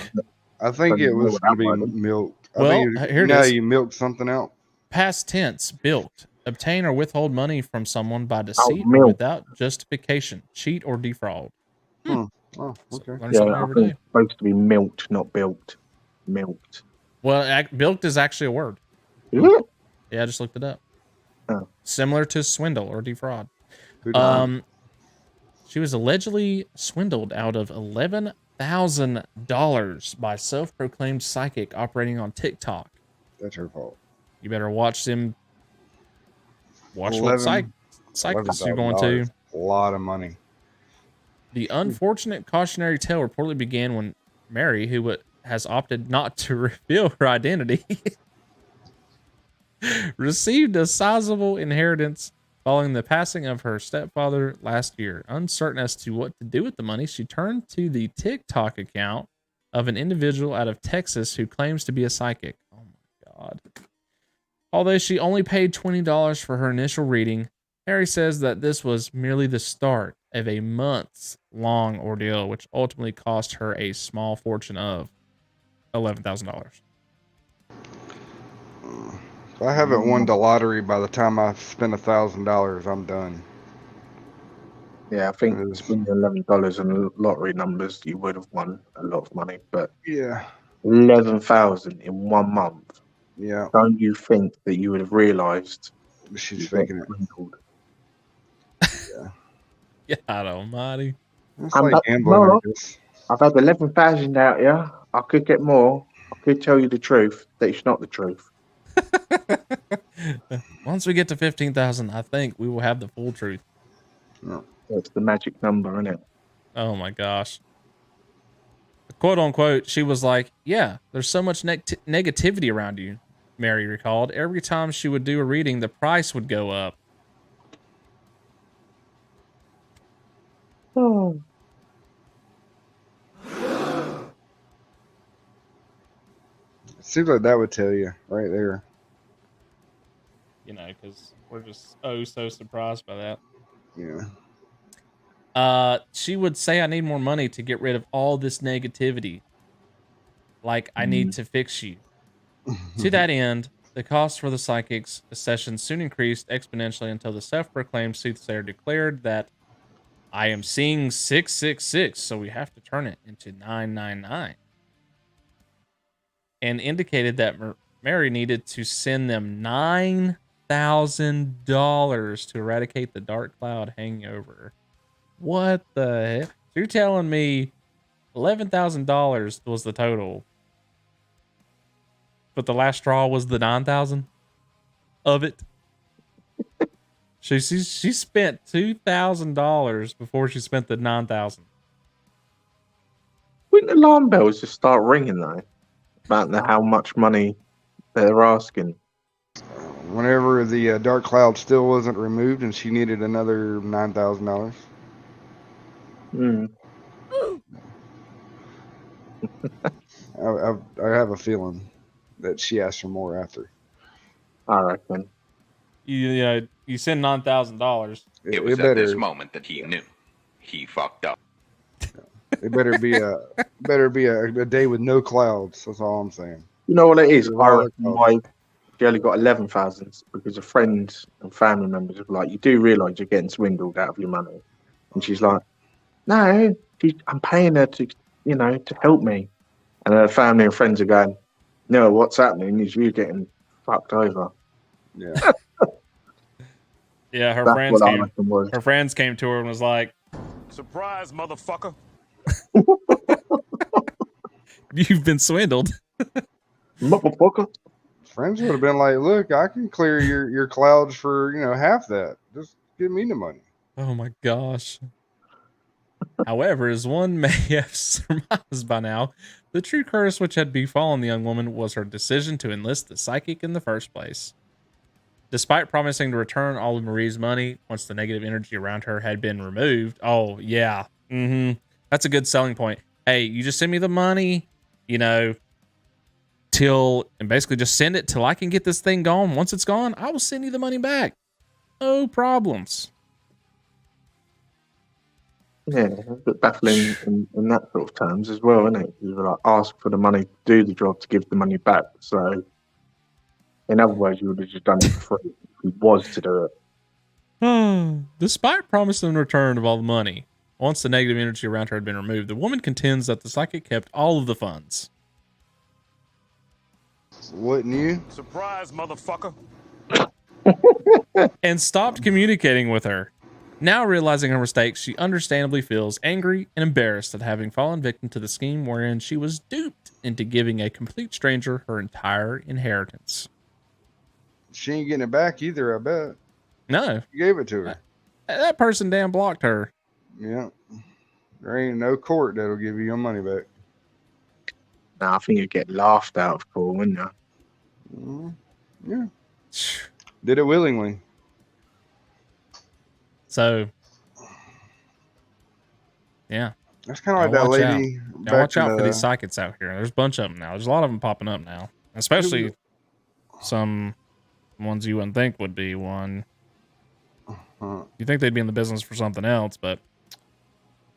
I think it was going to be milked. I think here it is. You milk something out. Past tense, bilked. Obtain or withhold money from someone by deceit or milk. without justification. Cheat or defraud. Oh, okay. Learn Yeah, something I every think day. it's supposed to be milked, not built. Milked. Well, bilked is actually a word. Is it? Yeah, I just looked it up. Oh. Similar to swindle or defraud. Who knows? She was allegedly swindled out of $11,000 by self-proclaimed psychic operating on TikTok. That's her fault. You better watch them. Watch what psychics you're going to. A lot of money. The unfortunate cautionary tale reportedly began when Mary, who has opted not to reveal her identity, received a sizable inheritance following the passing of her stepfather last year. Uncertain as to what to do with the money, she turned to the TikTok account of an individual out of Texas who claims to be a psychic. Oh my God. Although she only paid $20 for her initial reading, Harry says that this was merely the start of a months-long ordeal, which ultimately cost her a small fortune of $11,000. If I haven't won the lottery by the time I spend $1,000, I'm done. Yeah, I think spending $11 on lottery numbers, you would have won a lot of money. But Yeah. 11,000 in 1 month. Yeah. Don't you think that you would have realised She's you faking got it. swindled? Yeah. God almighty. It's I'm like back gambling, I tomorrow. guess. I've had 11,000 out here. I could get more. I could tell you the truth that it's not the truth. Once we get to 15,000, I think we will have the full truth. No. It's the magic number, isn't it? Oh my gosh. Quote unquote, she was like, yeah, there's so much negativity around you, Mary recalled. Every time she would do a reading, the price would go up. Oh. It seems like that would tell you right there. You know, because we're just so surprised by that. Yeah. She would say, I need more money to get rid of all this negativity. Like, I need to fix you. To that end, the cost for the psychic's session soon increased exponentially until the self-proclaimed soothsayer declared that I am seeing 666, so we have to turn it into 999. And indicated that Mary needed to send them $9,000 to eradicate the dark cloud hanging over her. What the heck? So you're telling me $11,000 was the total, but the last straw was the 9,000 of it? She spent $2,000 before she spent the 9,000. Wouldn't alarm bells just start ringing though about how much money they're asking? Whenever the dark cloud still wasn't removed and she needed another $9,000. I have a feeling that she asked for more after. I reckon. You send $9,000. It was at this moment that he knew he fucked up. It better be a day with no clouds. That's all I'm saying. You know what it is? I reckon why she only got 11,000 because her friends and family members are like, you do realise you're getting swindled out of your money, and she's like, no, I'm paying her to help me, and her family and friends are going, no, what's happening is you're getting fucked over. Yeah. Yeah, her friends came to her and was like, surprise, motherfucker. You've been swindled. Motherfucker. Friends would have been like, look, I can clear your clouds for half that. Just give me the money. Oh my gosh. However, as one may have surmised by now, the true curse which had befallen the young woman was her decision to enlist the psychic in the first place. Despite promising to return all of Marie's money once the negative energy around her had been removed. Oh, yeah. That's a good selling point. Hey, you just send me the money, and basically just send it till I can get this thing gone. Once it's gone, I will send you the money back. No problems. Yeah, a bit baffling in that sort of terms as well, isn't it? You were like, ask for the money to do the job to give the money back. So, in other words, you would have just done it for free if he was to do it. Despite promising return of all the money, once the negative energy around her had been removed, the woman contends that the psychic kept all of the funds. Wouldn't you? Surprise, motherfucker. And stopped communicating with her. Now realizing her mistake, she understandably feels angry and embarrassed at having fallen victim to the scheme wherein she was duped into giving a complete stranger her entire inheritance. She ain't getting it back either, I bet. No. You gave it to her. That person damn blocked her. Yeah. There ain't no court that'll give you your money back. Nah, I think you'd get laughed out of court, wouldn't you? Yeah. Did it willingly. So, yeah. That's kind of like that Watch out. lady. Now watch out for these psychics out here. There's a bunch of them now. There's a lot of them popping up now, especially some ones you wouldn't think would be one. You think they'd be in the business for something else, but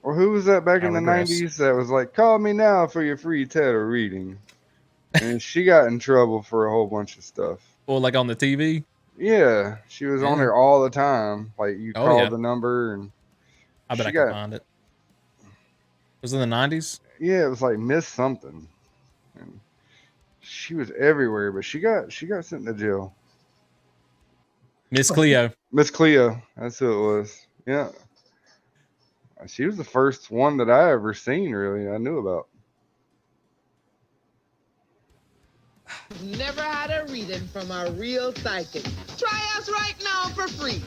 Well, who was that back in the regress. 90s that was like, call me now for your free tarot reading? And she got in trouble for a whole bunch of stuff. well, like on the TV. Yeah, she was on Yeah. there all the time. Like, you Oh, call yeah. the number and I bet she I can got- find it. It was in the 90s. yeah, it was like Miss something. And she was everywhere, but she got sent to jail. Miss Cleo. Miss Cleo, that's who it was. Yeah. She was the first one that I ever seen, really, I knew about. Never had a reading from a real psychic. Try us right now for free.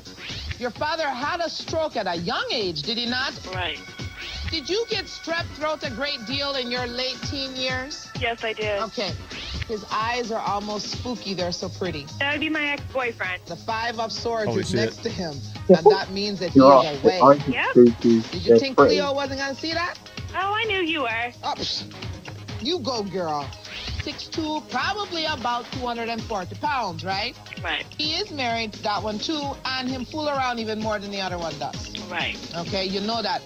Your father had a stroke at a young age, did he not? Right. Did you get strep throat a great deal in your late teen years? Yes, I did. Okay. His eyes are almost spooky. They're so pretty. That would be my ex-boyfriend. The 5 of swords Holy is shit. next to him. And that means that he You're is right. away. Yep. Did you think Cleo wasn't going to see that? Oh, I knew you were. Oh, you go, girl. 6'2", probably about 240 pounds, right? Right. He is married to that one too, and him fool around even more than the other one does. Right. Okay, you know that.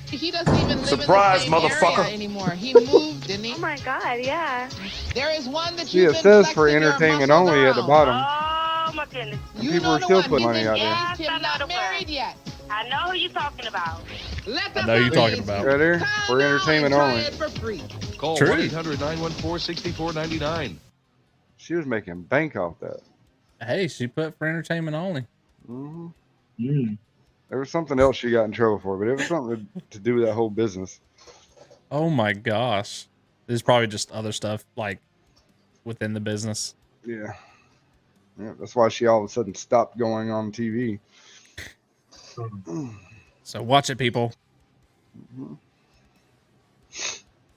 He doesn't even live Surprise, in the same motherfucker. area anymore. He moved, didn't he? Oh my God, yeah. There is one that See, you've it been says for flexing your entertainment muscles only at the around. bottom. Oh my goodness. You People know are the still one. putting He's money out there. engaged, Yes, I him know not the one. married yet. I know who you're talking about. Let I us know who you're out, talking please. about. Right there, Call for now entertainment and try only. it for free. Call True. 1-800-914-6499. She was making bank off that. Hey, she put for entertainment only. hmm Mm. There was something else she got in trouble for, but it was something to do with that whole business. Oh my gosh. There's probably just other stuff like within the business. Yeah. Yeah, that's why she all of a sudden stopped going on TV. So watch it, people.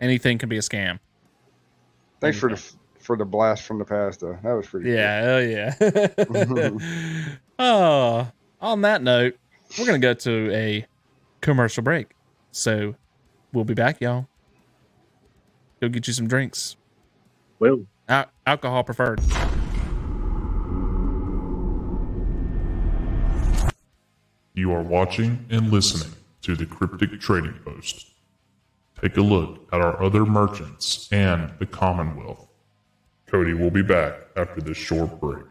Anything can be a scam. Thanks for the blast from the past, though. That was pretty Yeah, hell yeah. Oh, on that note, we're going to go to a commercial break. So we'll be back, y'all. Go get you some drinks. Well, Alcohol preferred. You are watching and listening to the Cryptic Trading Post. Take a look at our other merchants and the Commonwealth. Cody will be back after this short break.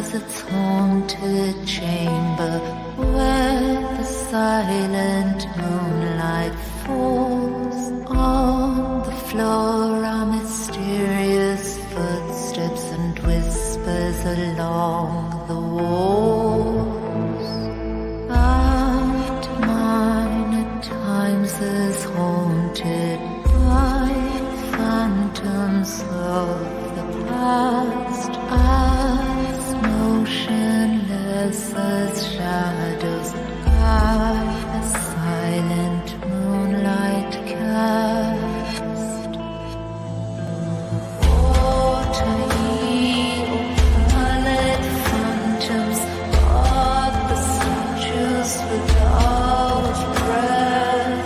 has its haunted chamber where the silent moonlight falls. On the floor are mysterious footsteps and whispers along the walls. And mine at times is haunted by phantoms of the past, as motionless as shadows by the silent moonlight cast. Water ye, O pallid phantoms, of the statues without breath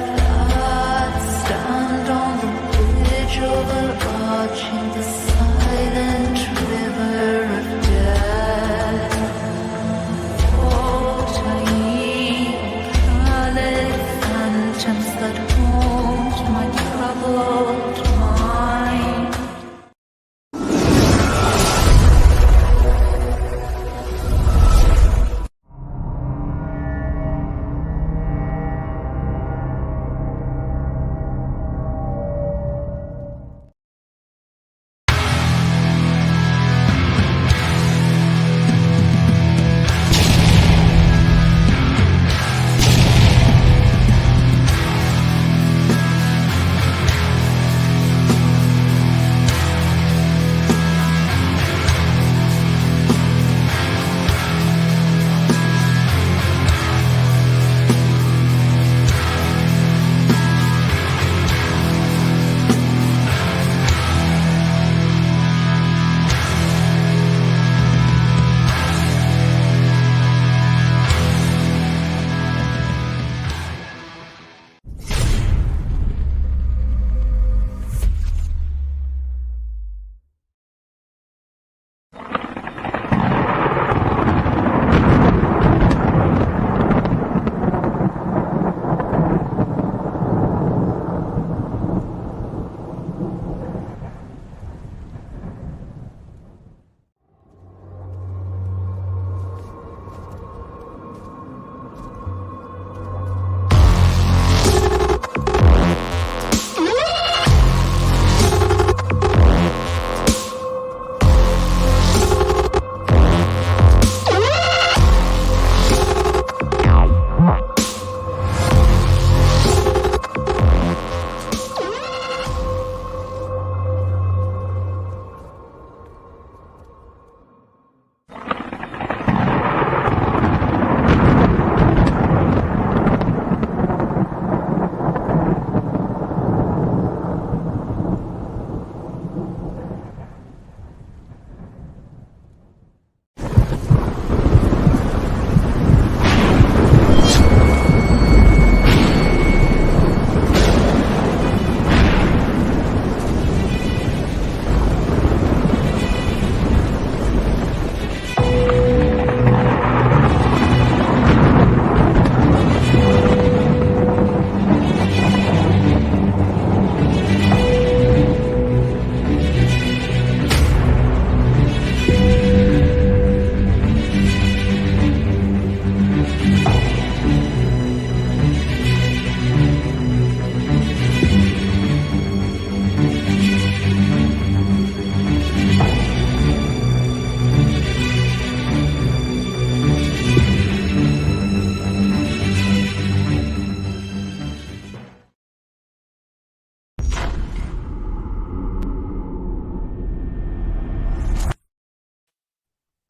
that stand on the bridge overarching the silent river of death. Water ye, O pallid phantoms that haunt my troubled mind.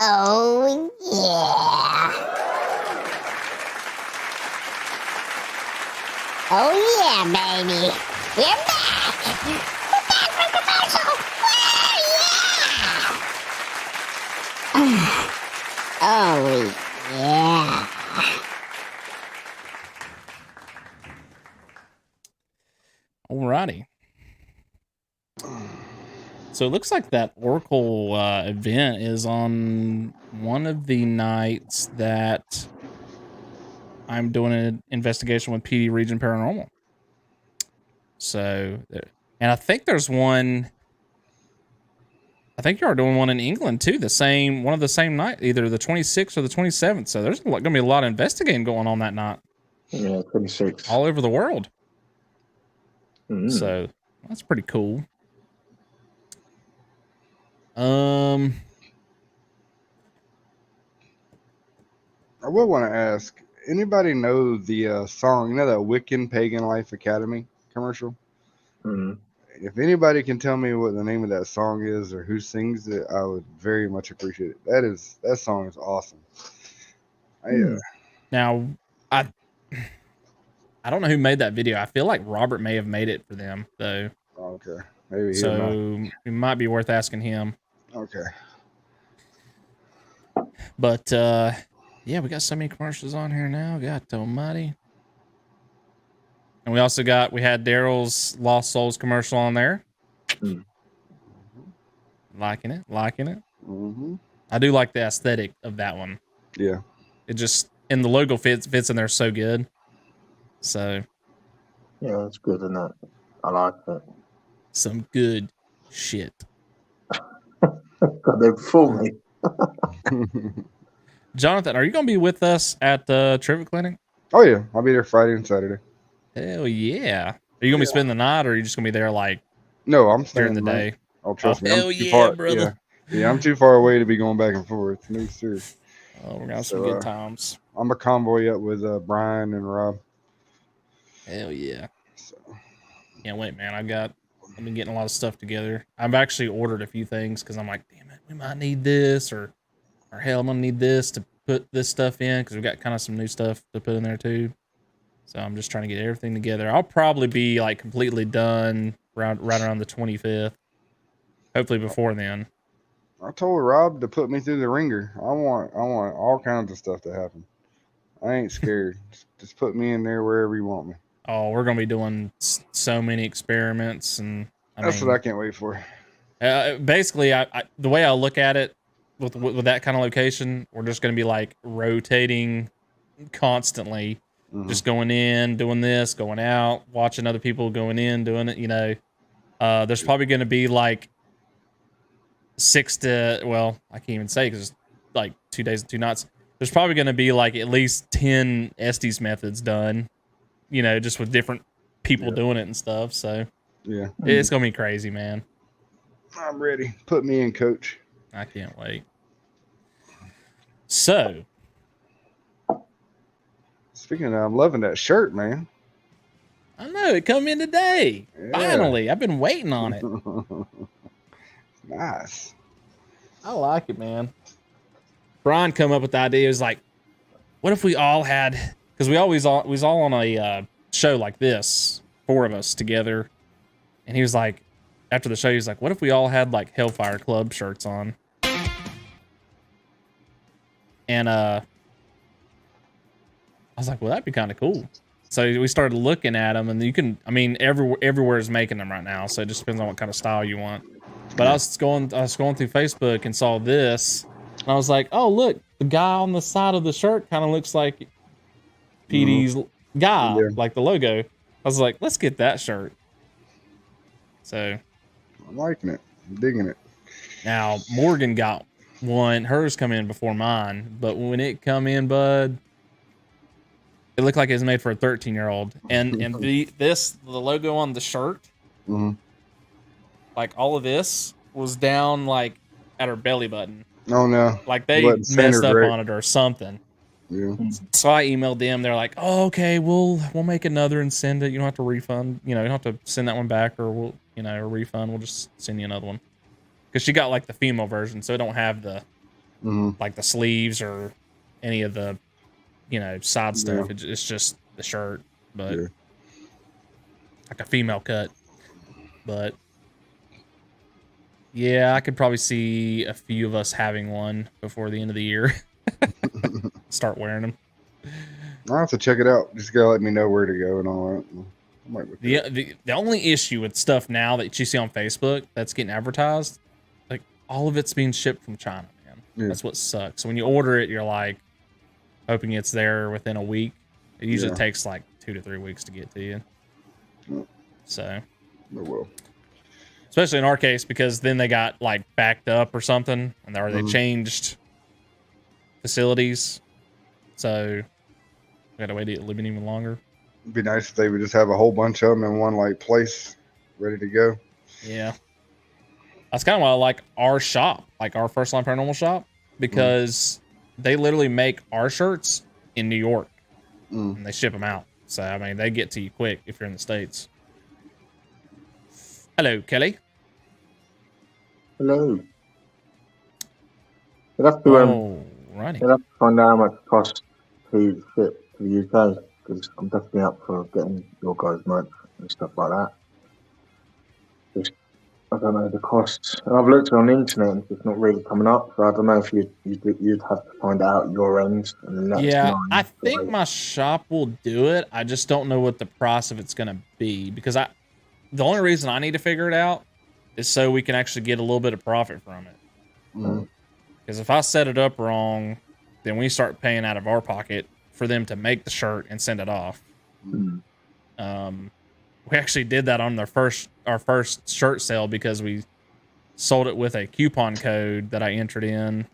Oh, yeah. Oh, yeah, baby. We're back. We're back from commercial. Oh, yeah. Alrighty. So it looks like that Oracle event is on one of the nights that I'm doing an investigation with PD Region Paranormal. So, and I think there's one I think you are doing one in England too. One of the same night, either the 26th or the 27th. So there's going to be a lot of investigating going on that night. Yeah, 26. All over the world. Mm. So that's pretty cool. I will want to ask, anybody know the song, you know that Wiccan Pagan Life Academy commercial? Mm. If anybody can tell me what the name of that song is or who sings it, I would very much appreciate it. That song is awesome. Now, I don't know who made that video. I feel like Robert may have made it for them though. Okay, maybe. So it might be worth asking him. Okay. But yeah, we got so many commercials on here now. God almighty. And we had Daryl's Lost Souls commercial on there. Mm. Liking it. Mm-hmm. I do like the aesthetic of that one. Yeah. It just, and the logo fits in there so good. So. Yeah, that's good, isn't it? I like it. Some good shit. God, they fool me. Jonathan, are you going to be with us at the Trivia Clinic? Oh yeah, I'll be there Friday and Saturday. Hell yeah! Are you going to be spending the night, or are you just going to be there like? No, I'm during staying the day. Oh, trust me. Hell I'm too yeah, far, brother! Yeah, I'm too far away to be going back and forth. No, sir. Oh, we're gonna have some good times. I'm a convoy up with Brian and Rob. Hell yeah! So, can't wait, man. I've been getting a lot of stuff together. I've actually ordered a few things because I'm like, damn it, we might need this, or hell, I'm gonna need this to put this stuff in because we got kind of some new stuff to put in there too. So I'm just trying to get everything together. I'll probably be like completely done right around the 25th. Hopefully before then. I told Rob to put me through the ringer. I want all kinds of stuff to happen. I ain't scared. Just put me in there wherever you want me. Oh, we're gonna be doing so many experiments, and that's what I can't wait for. Basically, I the way I look at it with that kind of location, we're just gonna be like rotating constantly. Just going in, doing this, going out, watching other people going in, doing it, there's probably going to be like 6 to, well, I can't even say because it's like 2 days and 2 nights. There's probably going to be like at least 10 Estes methods done, just with different people doing it and stuff. So yeah, it's going to be crazy, man. I'm ready. Put me in, coach. I can't wait. So, speaking of, I'm loving that shirt, man. I know it come in today. Yeah. Finally, I've been waiting on it. Nice. I like it, man. Brian come up with the idea. It was like, what if we all had? Because we was all on a show like this, 4 of us together, and he was like, after the show, he was like, what if we all had like Hellfire Club shirts on? And I was like, well, that'd be kind of cool. So we started looking at them, and you can, everywhere is making them right now. So it just depends on what kind of style you want. But I was going through Facebook and saw this, and I was like, oh, look, the guy on the side of the shirt kind of looks like PD's guy, like the logo. I was like, let's get that shirt. So I'm liking it. I'm digging it. Now, Morgan got one. Hers come in before mine, but when it come in, bud, it looked like it was made for a 13-year-old. And the logo on the shirt, like all of this was down like at her belly button. Oh no! Like they messed up on it or something. Yeah. So I emailed them. They're like, "Oh, okay, we'll make another and send it. You don't have to refund. You don't have to send that one back, or we'll a refund. We'll just send you another one." Because she got like the female version, so it don't have the like the sleeves or any of the side stuff. It's just the shirt, but like a female cut. But yeah, I could probably see a few of us having one before the end of the year. Start wearing them. I'll have to check it out. Just gotta let me know where to go and all that. The only issue with stuff now that you see on Facebook that's getting advertised, like all of it's being shipped from China, man. Yeah. That's what sucks. So when you order it, you're like hoping it's there within a week. It usually takes like 2 to 3 weeks to get to you. So, well. especially in our case, because then they got like backed up or something, and or they changed facilities, so we got to wait even longer. It'd be nice if they would just have a whole bunch of them in one like place, ready to go. Yeah, that's kind of why I like our shop, like our First Line Paranormal shop, because they literally make our shirts in New York, and they ship them out. So I mean, they get to you quick if you're in the States. Hello, Kelly. Hello. You'll have to, righty. you'll have to find out how much it costs to ship to the UK, because I'm definitely up for getting your guys' merch and stuff like that. Just, I don't know the costs. And I've looked on the internet and it's not really coming up, so I don't know if you'd have to find out your end. And then let us Yeah, know. I think my shop will do it. I just don't know what the price of it's going to be, because the only reason I need to figure it out is so we can actually get a little bit of profit from it. Because if I set it up wrong, then we start paying out of our pocket for them to make the shirt and send it off. We actually did that on our first shirt sale, because we sold it with a coupon code that I entered in,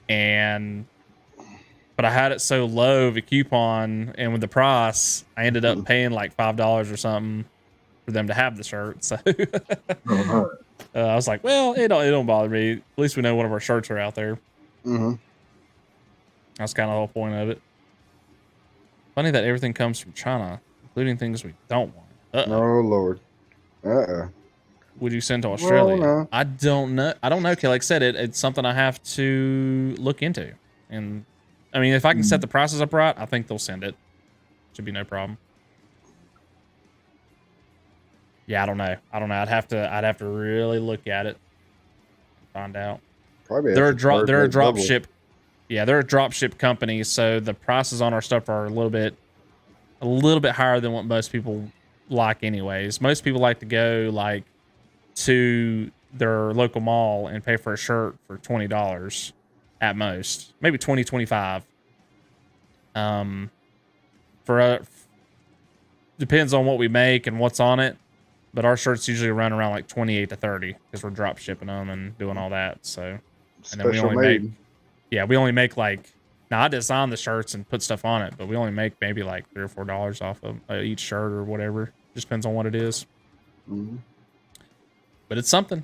but I had it so low of a coupon, and with the price, I ended up paying like $5 or something for them to have the shirt. So I was like, well, it don't bother me. At least we know one of our shirts are out there. That's kind of the whole point of it. Funny that everything comes from China, including things we don't want. Oh Lord. Would you send to Australia? Well, no. I don't know. Kelly. Like I said, it's something I have to look into. And I mean, if I can set the prices up right, I think they'll send it. Should be no problem. Yeah, I don't know. I'd have to really look at it and find out. Probably they're a drop ship. Yeah, they're a drop ship company, so the prices on our stuff are a little bit higher than what most people like anyways. Most people like to go like to their local mall and pay for a shirt for $20 at most, maybe 20, 25. Depends on what we make and what's on it, but our shirts usually run around like 28 to 30 because we're drop shipping them and doing all that. So, and then we only make like, now I design the shirts and put stuff on it, but we only make maybe like $3 or $4 off of each shirt or whatever. Just depends on what it is. But it's something.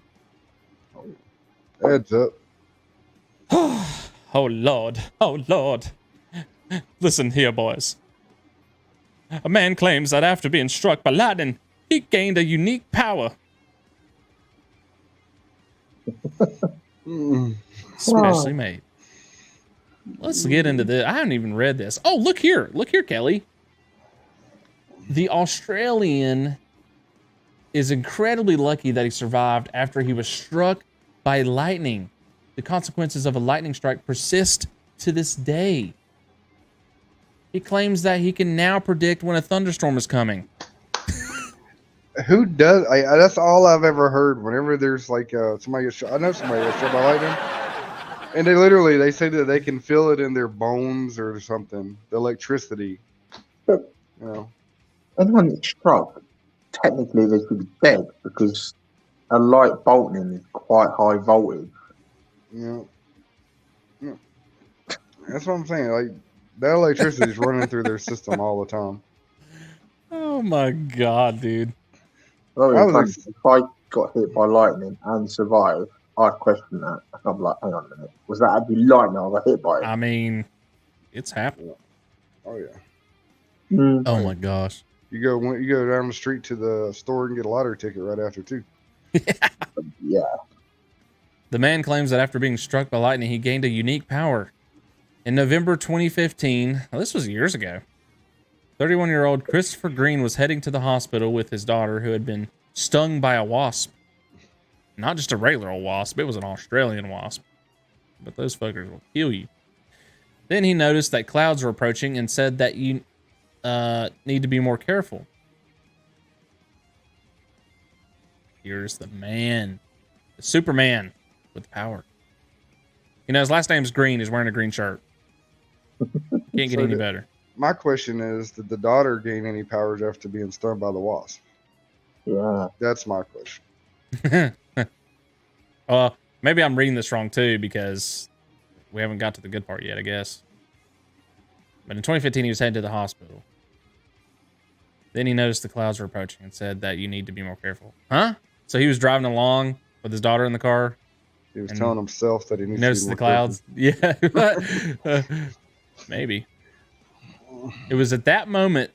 Heads up. Oh Lord. Oh Lord. Listen here, boys. A man claims that after being struck by lightning, he gained a unique power. Specially made. Let's get into this. I haven't even read this. Oh, look here. Look here, Kelly. The Australian is incredibly lucky that he survived after he was struck by lightning. The consequences of a lightning strike persist to this day. He claims that he can now predict when a thunderstorm is coming. Who does? That's all I've ever heard. Whenever there's like somebody gets shot, I know somebody gets shot by lightning, and they say that they can feel it in their bones or something. The electricity. But anyone that's struck, technically they could be dead because a light bolting is quite high voltage. Yeah. That's what I'm saying. Like that electricity is running through their system all the time. Oh my god, dude. Well, if I got hit by lightning and survived, I'd question that. I'm like, hang on a minute. Was that actually lightning I got hit by it? I mean, it's happened. Oh yeah. Oh my gosh. You go down the street to the store and get a lottery ticket right after too. Yeah. The man claims that after being struck by lightning, he gained a unique power. In November 2015, this was years ago, 31-year-old Christopher Green was heading to the hospital with his daughter who had been stung by a wasp. Not just a regular old wasp, it was an Australian wasp. But those fuckers will kill you. Then he noticed that clouds were approaching and said that you need to be more careful. Here's the man. The Superman with power. You know, his last name's Green. He's wearing a green shirt. Can't get any better. My question is, did the daughter gain any powers after being stung by the wasp? Yeah. That's my question. Maybe I'm reading this wrong too because we haven't got to the good part yet, I guess. But in 2015, he was headed to the hospital. Then he noticed the clouds were approaching and said that you need to be more careful. Huh? So he was driving along with his daughter in the car. He was telling himself that he needs noticed to be the more clouds. Yeah. Maybe. It was at that moment.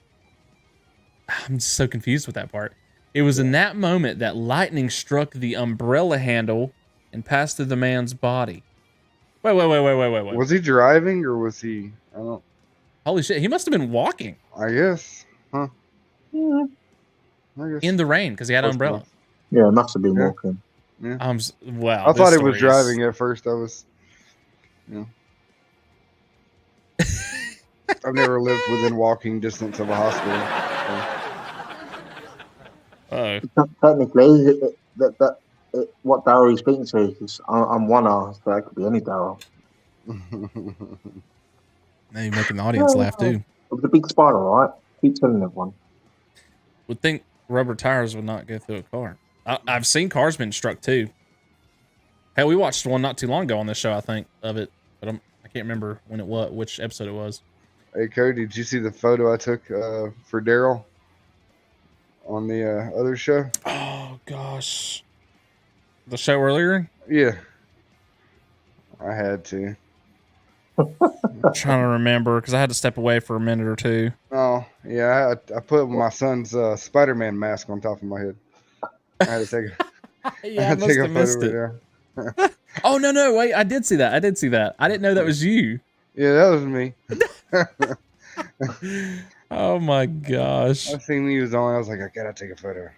I'm so confused with that part. It was in that moment that lightning struck the umbrella handle and passed through the man's body. Wait. Was he driving or was he? I don't. Holy shit! He must have been walking. I guess. Huh? Yeah. I guess. In the rain because he had an umbrella. Yeah, it must have been walking. Yeah. Wow. I thought he was driving at first. I was. Yeah. I've never lived within walking distance of a hospital. So. Technically, what Daryl he's speaking to is I'm 1 hour, so that could be any Daryl. Now you're making the audience laugh too. It was a big spider, right? Keep telling everyone. Would think rubber tires would not go through a car. I've seen cars been struck too. Hell, we watched one not too long ago on this show, I think, of it, but I can't remember which episode it was. Hey, Cody, did you see the photo I took for Daryl on the other show? Oh gosh, the show earlier. Yeah, I had to. I'm trying to remember because I had to step away for a minute or two. Oh yeah, I put my son's Spider-Man mask on top of my head. I had to take I must have missed it. Oh no, wait! I did see that. I didn't know that was you. Yeah, that was me. Oh my gosh! I seen he was on. I was like, I gotta take a photo.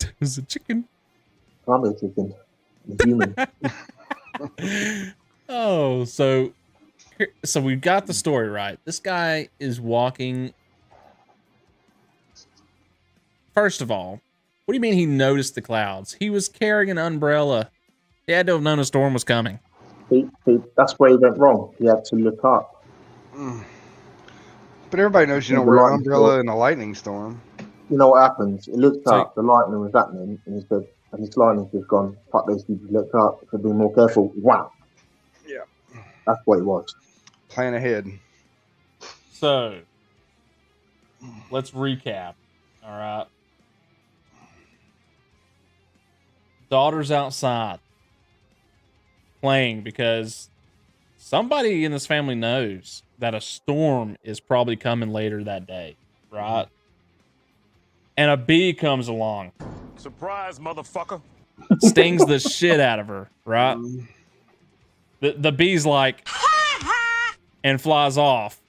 It was a chicken. I'm a chicken. I'm a human. Oh, so we've got the story right. This guy is walking. First of all, what do you mean he noticed the clouds? He was carrying an umbrella. He had to have known a storm was coming. That's where he went wrong. He had to look up. But everybody knows you don't wear an umbrella in a lightning storm. You know what happens? He looked up, the lightning was happening, and he said, and his lightning's just gone, fuck this, he looked up, so be more careful. Wow. Yeah. That's what it was. Plan ahead. So, let's recap. All right. Daughter's outside playing because somebody in this family knows that a storm is probably coming later that day, right? And a bee comes along. Surprise, motherfucker. Stings the shit out of her, right? The bee's like, and flies off.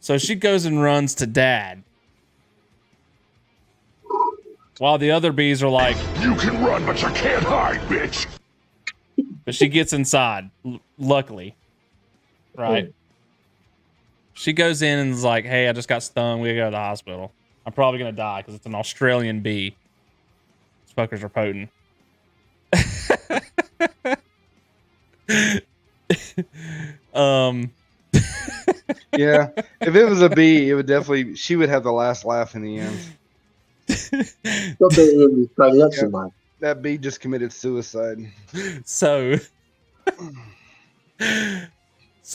So she goes and runs to dad. While the other bees are like, you can run, but you can't hide, bitch. But she gets inside, luckily. Right? She goes in and is like, hey, I just got stung. We gotta go to the hospital. I'm probably gonna die because it's an Australian bee. These fuckers are potent. Yeah, if it was a bee, it would definitely. She would have the last laugh in the end. That bee just committed suicide. So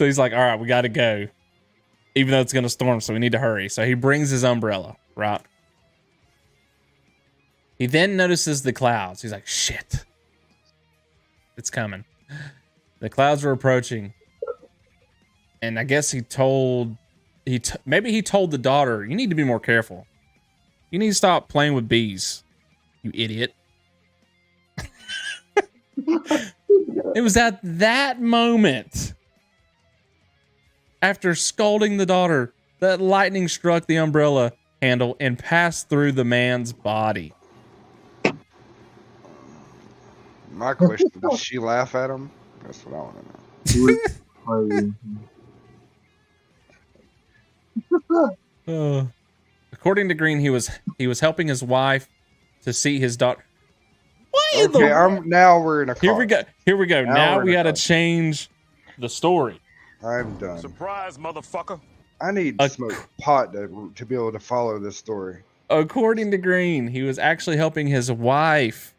he's like, all right, we got to go. Even though it's going to storm, so we need to hurry. So he brings his umbrella, right? He then notices the clouds. He's like, shit. It's coming. The clouds were approaching. And I guess maybe he told the daughter, you need to be more careful. You need to stop playing with bees, you idiot. It was at that moment, after scolding the daughter, that lightning struck the umbrella handle and passed through the man's body. My question, did she laugh at him? That's what I want to know. According to Green, he was helping his wife to see his daughter. Now we're in a car. Here we go. Now we got to change the story. I'm done. Surprise, motherfucker. I need to smoke pot to be able to follow this story. According to Green, he was actually helping his wife,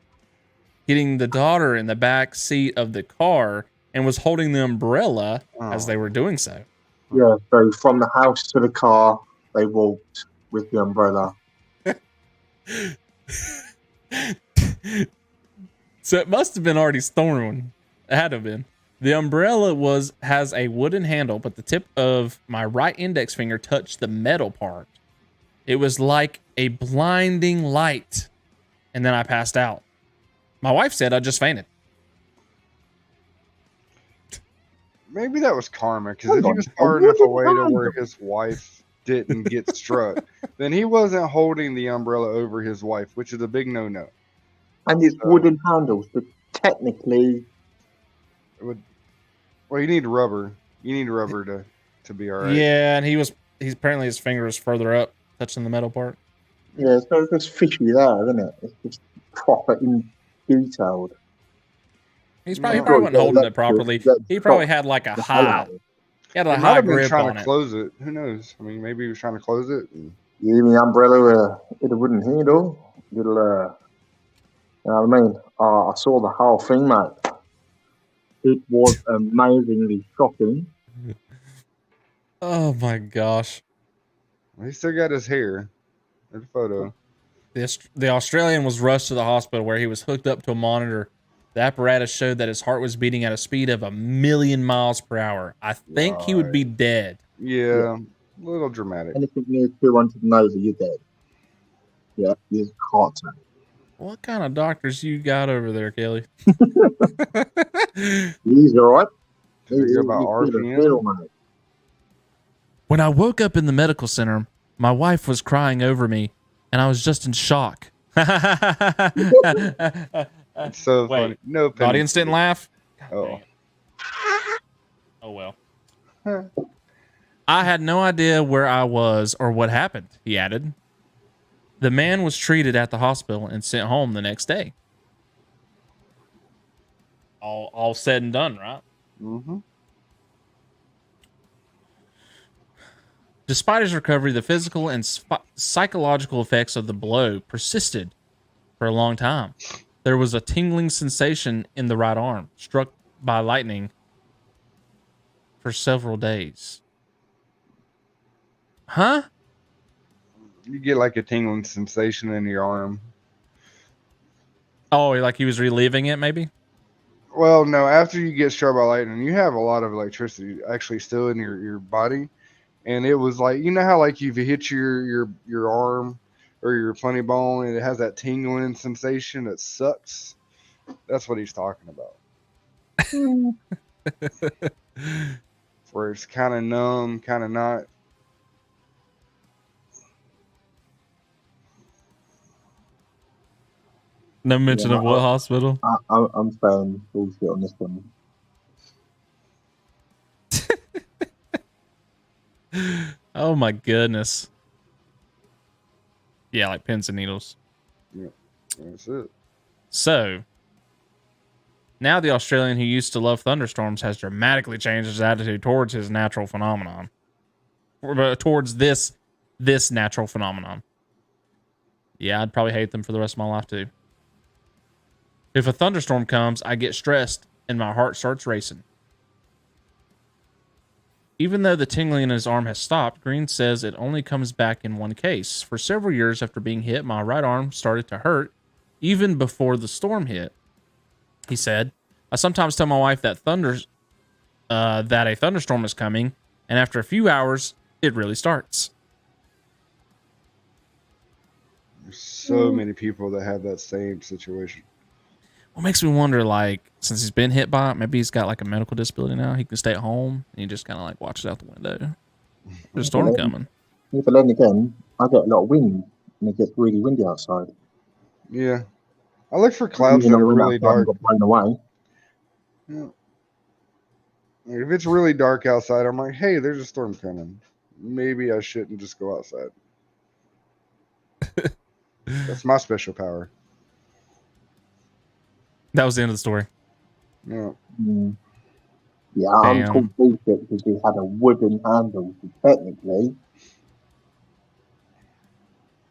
getting the daughter in the back seat of the car, and was holding the umbrella as they were doing so. Yeah, so from the house to the car, they walked with the umbrella. So it must have been already storming. It had to have been. The umbrella has a wooden handle, but the tip of my right index finger touched the metal part. It was like a blinding light. And then I passed out. My wife said I just fainted. Maybe that was karma, because if he was far enough away to where his wife didn't get struck, then he wasn't holding the umbrella over his wife, which is a big no-no. And it's wooden handles, but technically... Well, you need rubber. You need rubber to be all right. Yeah, and he's apparently his finger is further up, touching the metal part. Yeah, so it's just fishy there, isn't it? It's just proper in detailed. He probably wasn't holding it properly. He probably had like a high. He had a high grip trying on to it. close it. Who knows? I mean, maybe he was trying to close it. Yeah, the umbrella with a wooden handle. Little, you know what I mean? I saw the whole thing, mate. It was amazingly shocking. Oh my gosh. He still got his hair. There's a photo. The Australian was rushed to the hospital where he was hooked up to a monitor. The apparatus showed that his heart was beating at a speed of 1,000,000 miles per hour. I think he would be dead. Yeah, a little dramatic. Anything near 200 and over, you're dead. Yeah, you can't take. What kind of doctors you got over there, Kelly? He's all right. About RPM? When I woke up in the medical center, my wife was crying over me, and I was just in shock. It's so funny. No, the audience didn't laugh. Oh. Oh well. I had no idea where I was or what happened, he added. The man was treated at the hospital and sent home the next day. All said and done, right? Mm-hmm. Despite his recovery, the physical and psychological effects of the blow persisted for a long time. There was a tingling sensation in the right arm, struck by lightning, for several days. Huh? You get like a tingling sensation in your arm. Oh, like he was reliving it, maybe? Well, no. After you get struck by lightning, you have a lot of electricity actually still in your body. And it was like, you know how like you've hit your arm or your funny bone and it has that tingling sensation that sucks? That's what he's talking about. Where it's kind of numb, kind of not. No mention of what hospital? I'm saying bullshit on this one. Oh my goodness. Yeah, like pins and needles. Yeah, that's it. So, now the Australian who used to love thunderstorms has dramatically changed his attitude towards his natural phenomenon. Towards this natural phenomenon. Yeah, I'd probably hate them for the rest of my life too. If a thunderstorm comes, I get stressed and my heart starts racing. Even though the tingling in his arm has stopped, Green says it only comes back in one case. For several years after being hit, my right arm started to hurt, even before the storm hit. He said, I sometimes tell my wife that that a thunderstorm is coming, and after a few hours, it really starts. There's so many people that have that same situation. What makes me wonder, like, since he's been hit by it, maybe he's got like a medical disability now. He can stay at home and he just kind of like watches out the window. There's a storm coming. Yeah, but then again, I get a lot of wind and it gets really windy outside. Yeah. I look for clouds that are really dark. Got blown away. Yeah. If it's really dark outside, I'm like, hey, there's a storm coming. Maybe I shouldn't just go outside. That's my special power. That was the end of the story. Yeah. Yeah, I'm called bullshit because he had a wooden handle. So technically,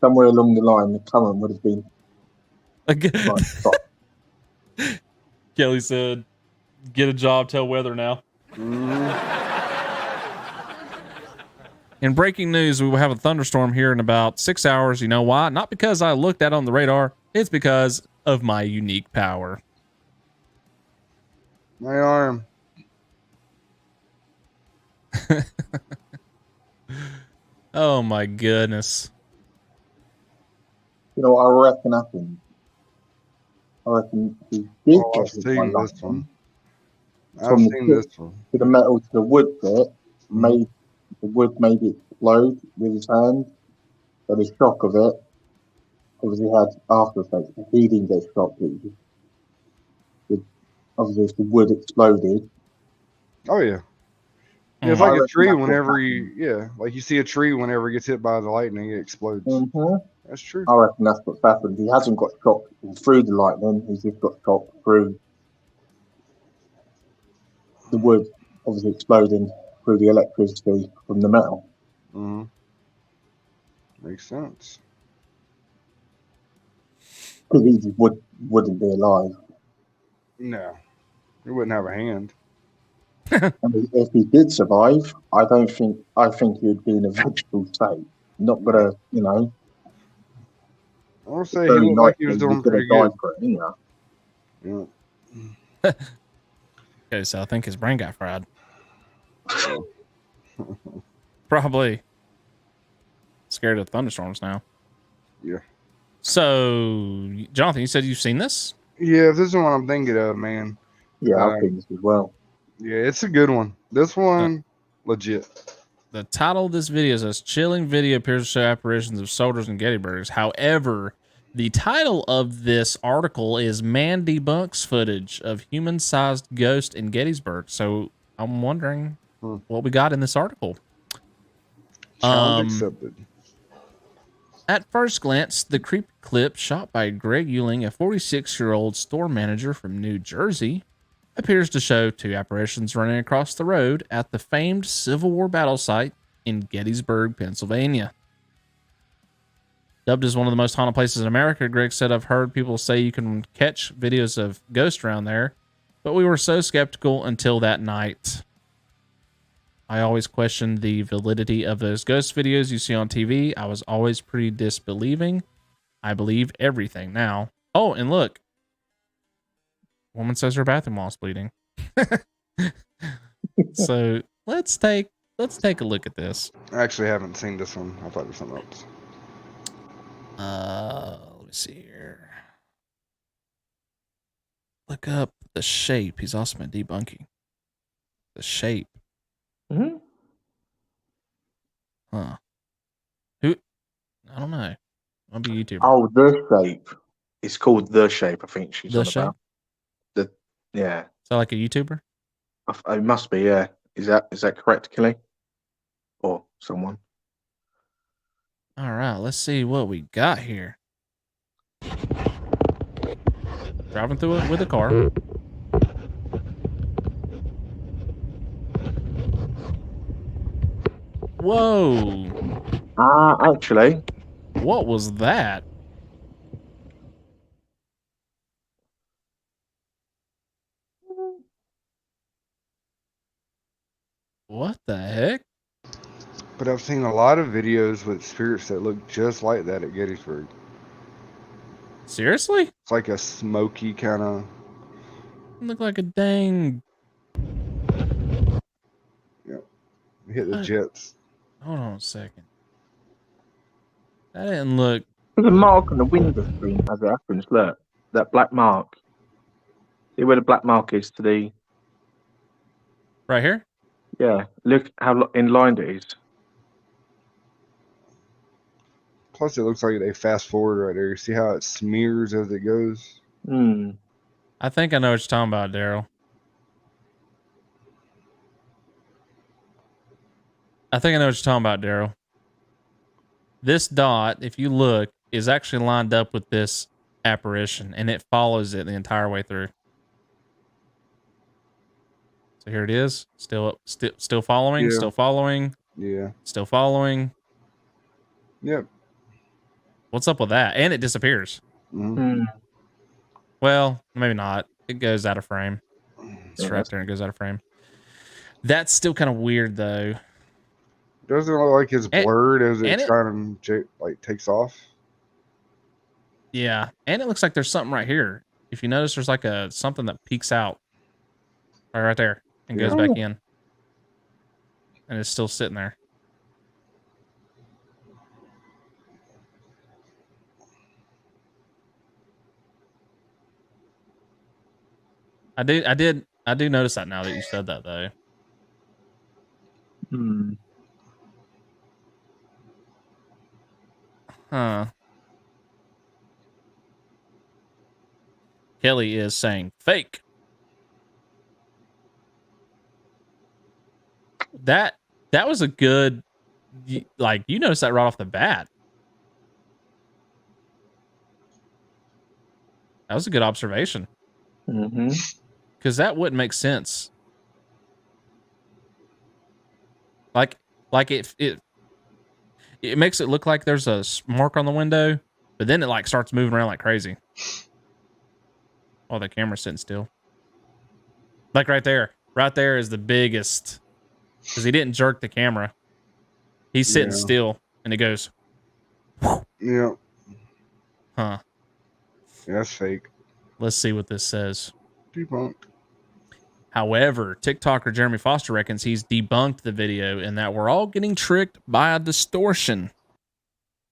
somewhere along the line, the current would have been stopped. Kelly said, "Get a job, tell weather now." In breaking news, we will have a thunderstorm here in about 6 hours. You know why? Not because I looked at it on the radar. It's because of my unique power. My arm. Oh my goodness. You know what I reckon happened? I reckon he did Oh, get I've hit by seen this lightning. one. I've From the seen tip this one. to the metal to the wood bit, made the wood maybe explode with his hand. So the shock of it, obviously had after effects. He didn't get shocked. Obviously, if the wood exploded. Oh yeah. Yeah, it's I like a reckon tree that's what whenever like you see a tree whenever it gets hit by the lightning, it explodes. That's true. I reckon that's what's happened. He hasn't got shocked through the lightning. He's just got shocked through the wood, obviously exploding through the electricity from the metal. Makes sense. Because he just wouldn't be alive. No, he wouldn't have a hand. And if he did survive, I think he would be in a vegetable state. Not gonna, I want to say he looked like he was doing pretty good. For it, Yeah. Okay, so I think his brain got fried. Probably. Scared of thunderstorms now. Yeah. So, Jonathan, you said you've seen this? Yeah, this is what I'm thinking of, man. Yeah, I've seen this as well. Yeah, it's a good one. This one, legit. The title of this video says "Chilling Video Appears to Show Apparitions of Soldiers in Gettysburg." However, the title of this article is "Man Debunks Footage of Human-Sized Ghost in Gettysburg." So I'm wondering what we got in this article. Challenge accepted. At first glance, the creepy clip shot by Greg Euling, a 46-year-old store manager from New Jersey, appears to show two apparitions running across the road at the famed Civil War battle site in Gettysburg, Pennsylvania. Dubbed as one of the most haunted places in America, Greg said, "I've heard people say you can catch videos of ghosts around there, but we were so skeptical until that night. I always questioned the validity of those ghost videos you see on TV. I was always pretty disbelieving. I believe everything now." Oh, and look. Woman says her bathroom wall's bleeding. So let's take a look at this. I actually haven't seen this one. I thought it was something else. Let me see here. Look up The Shape. He's also been debunking. The Shape. Huh. Who? I don't know. I'll be YouTuber. Oh, The Shape. It's called The Shape, I think she's The on Shape? about. Yeah. Is that like a YouTuber? It must be, yeah. Is that correct, Kelly? Or someone? All right, let's see what we got here. Driving through it with a car. Whoa. Actually. What was that? What the heck? But I've seen a lot of videos with spirits that look just like that at Gettysburg. Seriously? It's like a smoky kind of. Look like a dang. Yep. Hit the jets. Hold on a second. That didn't look. There's a mark on the window screen as it happens. Look, that black mark. See where the black mark is to the. Right here? Yeah. Look how inlined it is. Plus, it looks like they fast forward right there. You see how it smears as it goes? I think I know what you're talking about, Daryl. This dot, if you look, is actually lined up with this apparition, and it follows it the entire way through. So here it is. Still following. Yeah. Still following. Yeah. Still following. Yep. What's up with that? And it disappears. Well, maybe not. It goes out of frame. It's right there and it goes out of frame. That's still kind of weird, though. Doesn't it look like it's blurred as and it kind of like takes off? Yeah, and it looks like there's something right here. If you notice, there's like something that peeks out right there and goes back in, and it's still sitting there. I do notice that now that you said that, though. Huh. Kelly is saying fake. That was a good, like, you noticed that right off the bat. That was a good observation. Because that wouldn't make sense. Like it makes it look like there's a mark on the window, but then it like starts moving around like crazy. Oh, the camera's sitting still. Like right there is the biggest, because he didn't jerk the camera. He's sitting still, and it goes. Yeah. Huh. Yeah, that's fake. Let's see what this says. Debunked. However, TikToker Jeremy Foster reckons he's debunked the video and that we're all getting tricked by a distortion.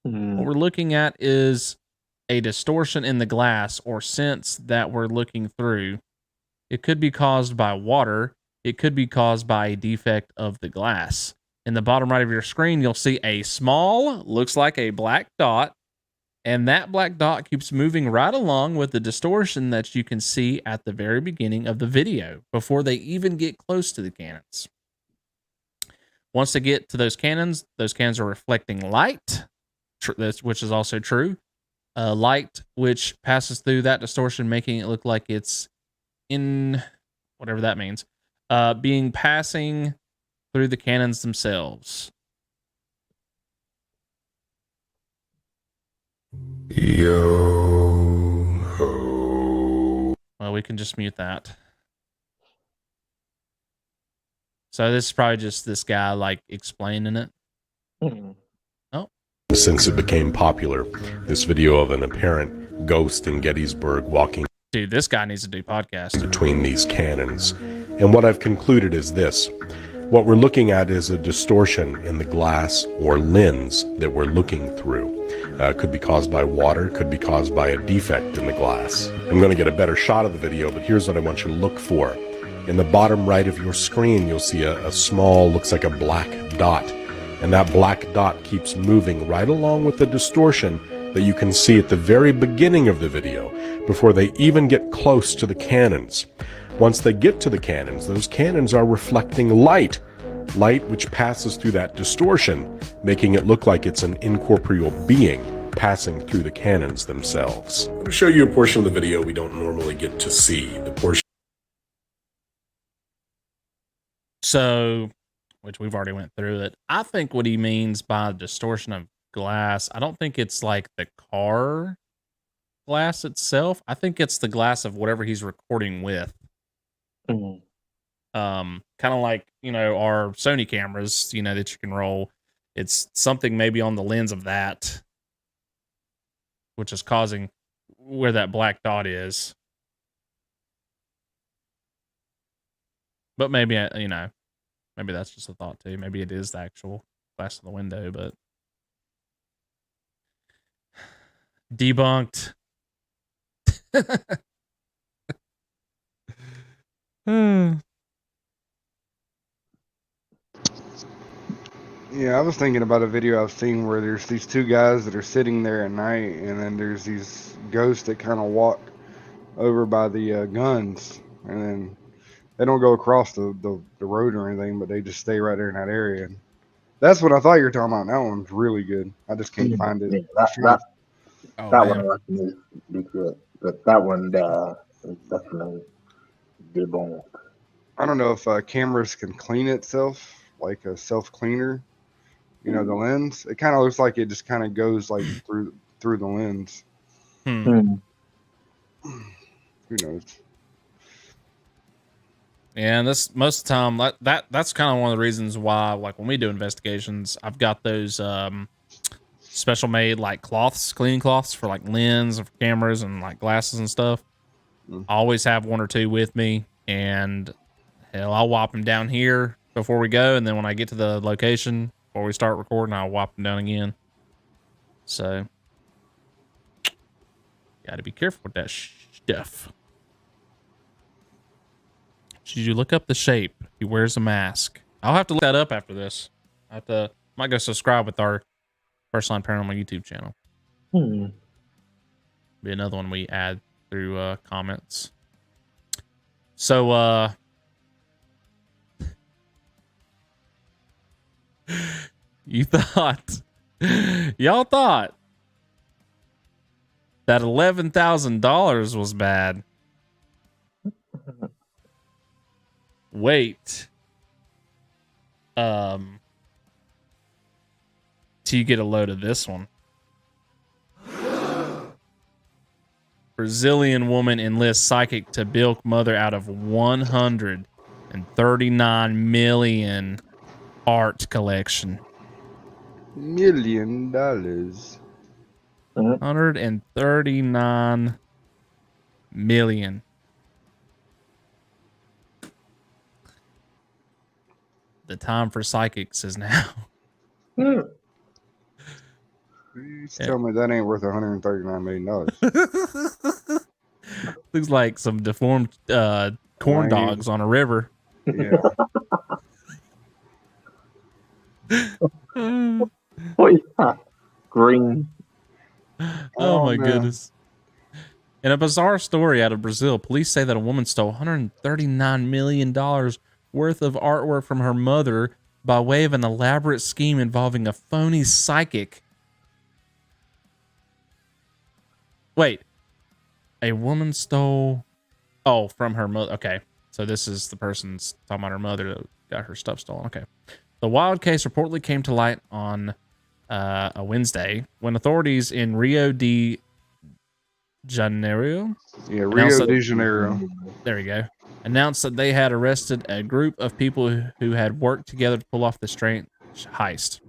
What we're looking at is a distortion in the glass or sense that we're looking through. It could be caused by water. It could be caused by a defect of the glass. In the bottom right of your screen, you'll see a small, looks like a black dot. And that black dot keeps moving right along with the distortion that you can see at the very beginning of the video before they even get close to the cannons. Once they get to those cannons are reflecting light, which is also true. Light which passes through that distortion, making it look like it's in, whatever that means, passing through the cannons themselves. Yo ho. Well, we can just mute that. So this is probably just this guy like explaining it. Oh. Since it became popular, this video of an apparent ghost in Gettysburg walking. Dude, this guy needs to do podcast. Between these cannons. And what I've concluded is this. What we're looking at is a distortion in the glass or lens that we're looking through. Could be caused by water, could be caused by a defect in the glass. I'm going to get a better shot of the video, but here's what I want you to look for. In the bottom right of your screen, you'll see a small, looks like a black dot. And that black dot keeps moving right along with the distortion that you can see at the very beginning of the video, before they even get close to the cannons. Once they get to the cannons, those cannons are reflecting light which passes through that distortion, making it look like it's an incorporeal being passing through the cannons themselves. I'm going to show you a portion of the video we don't normally get to see. The portion. So, which we've already went through it. I think what he means by distortion of glass, I don't think it's like the car glass itself. I think it's the glass of whatever he's recording with. Kind of like, our Sony cameras, that you can roll. It's something maybe on the lens of that, which is causing where that black dot is. But maybe, maybe that's just a thought too. Maybe it is the actual glass of the window, but debunked. Yeah, I was thinking about a video I've seen where there's these two guys that are sitting there at night, and then there's these ghosts that kind of walk over by the guns, and then they don't go across the road or anything, but they just stay right there in that area. And that's what I thought you were talking about. That one's really good. I just can't find it. That one I reckon is good. But that one is definitely debunked. I don't know if cameras can clean itself, like a self-cleaner. The lens. It kind of looks like it just kind of goes like through through the lens. Hmm. Who knows? Yeah, and this most of the time that's kind of one of the reasons why, like when we do investigations, I've got those special made like cloths, cleaning cloths for like lens of cameras and like glasses and stuff. I always have one or two with me, and hell, I'll wipe them down here before we go, and then when I get to the location before we start recording, I'll wipe them down again. So, got to be careful with that stuff. Should you look up the shape? He wears a mask. I'll have to look that up after this. Might go subscribe with our First Line Paranormal YouTube channel. Be another one we add through comments. So, y'all thought that $11,000 was bad. Wait. Till you get a load of this one. Brazilian woman enlists psychic to bilk mother out of 139 million art collection. $1 million. 139 million. The time for psychics is now. You tell me that ain't worth $139 million. Looks like some deformed corn dogs on a river. Yeah. What is that? Green. Oh my man. goodness. In a bizarre story out of Brazil, police say that a woman stole $139 million worth of artwork from her mother by way of an elaborate scheme involving a phony psychic. Wait. A woman stole... Oh, from her mother. Okay. So this is the person's talking about her mother that got her stuff stolen. Okay. The wild case reportedly came to light on a Wednesday when authorities in Rio de Janeiro... Yeah, Rio de Janeiro. There we go. Announced that they had arrested a group of people who had worked together to pull off the strange heist.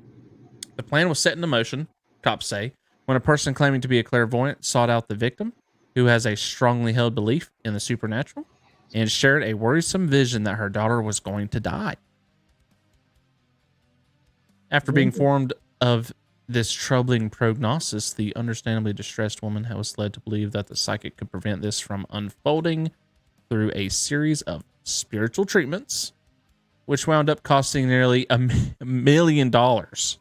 The plan was set into motion, cops say, when a person claiming to be a clairvoyant sought out the victim, who has a strongly held belief in the supernatural, and shared a worrisome vision that her daughter was going to die. After being informed of this troubling prognosis, the understandably distressed woman was led to believe that the psychic could prevent this from unfolding through a series of spiritual treatments, which wound up costing nearly $1 million. God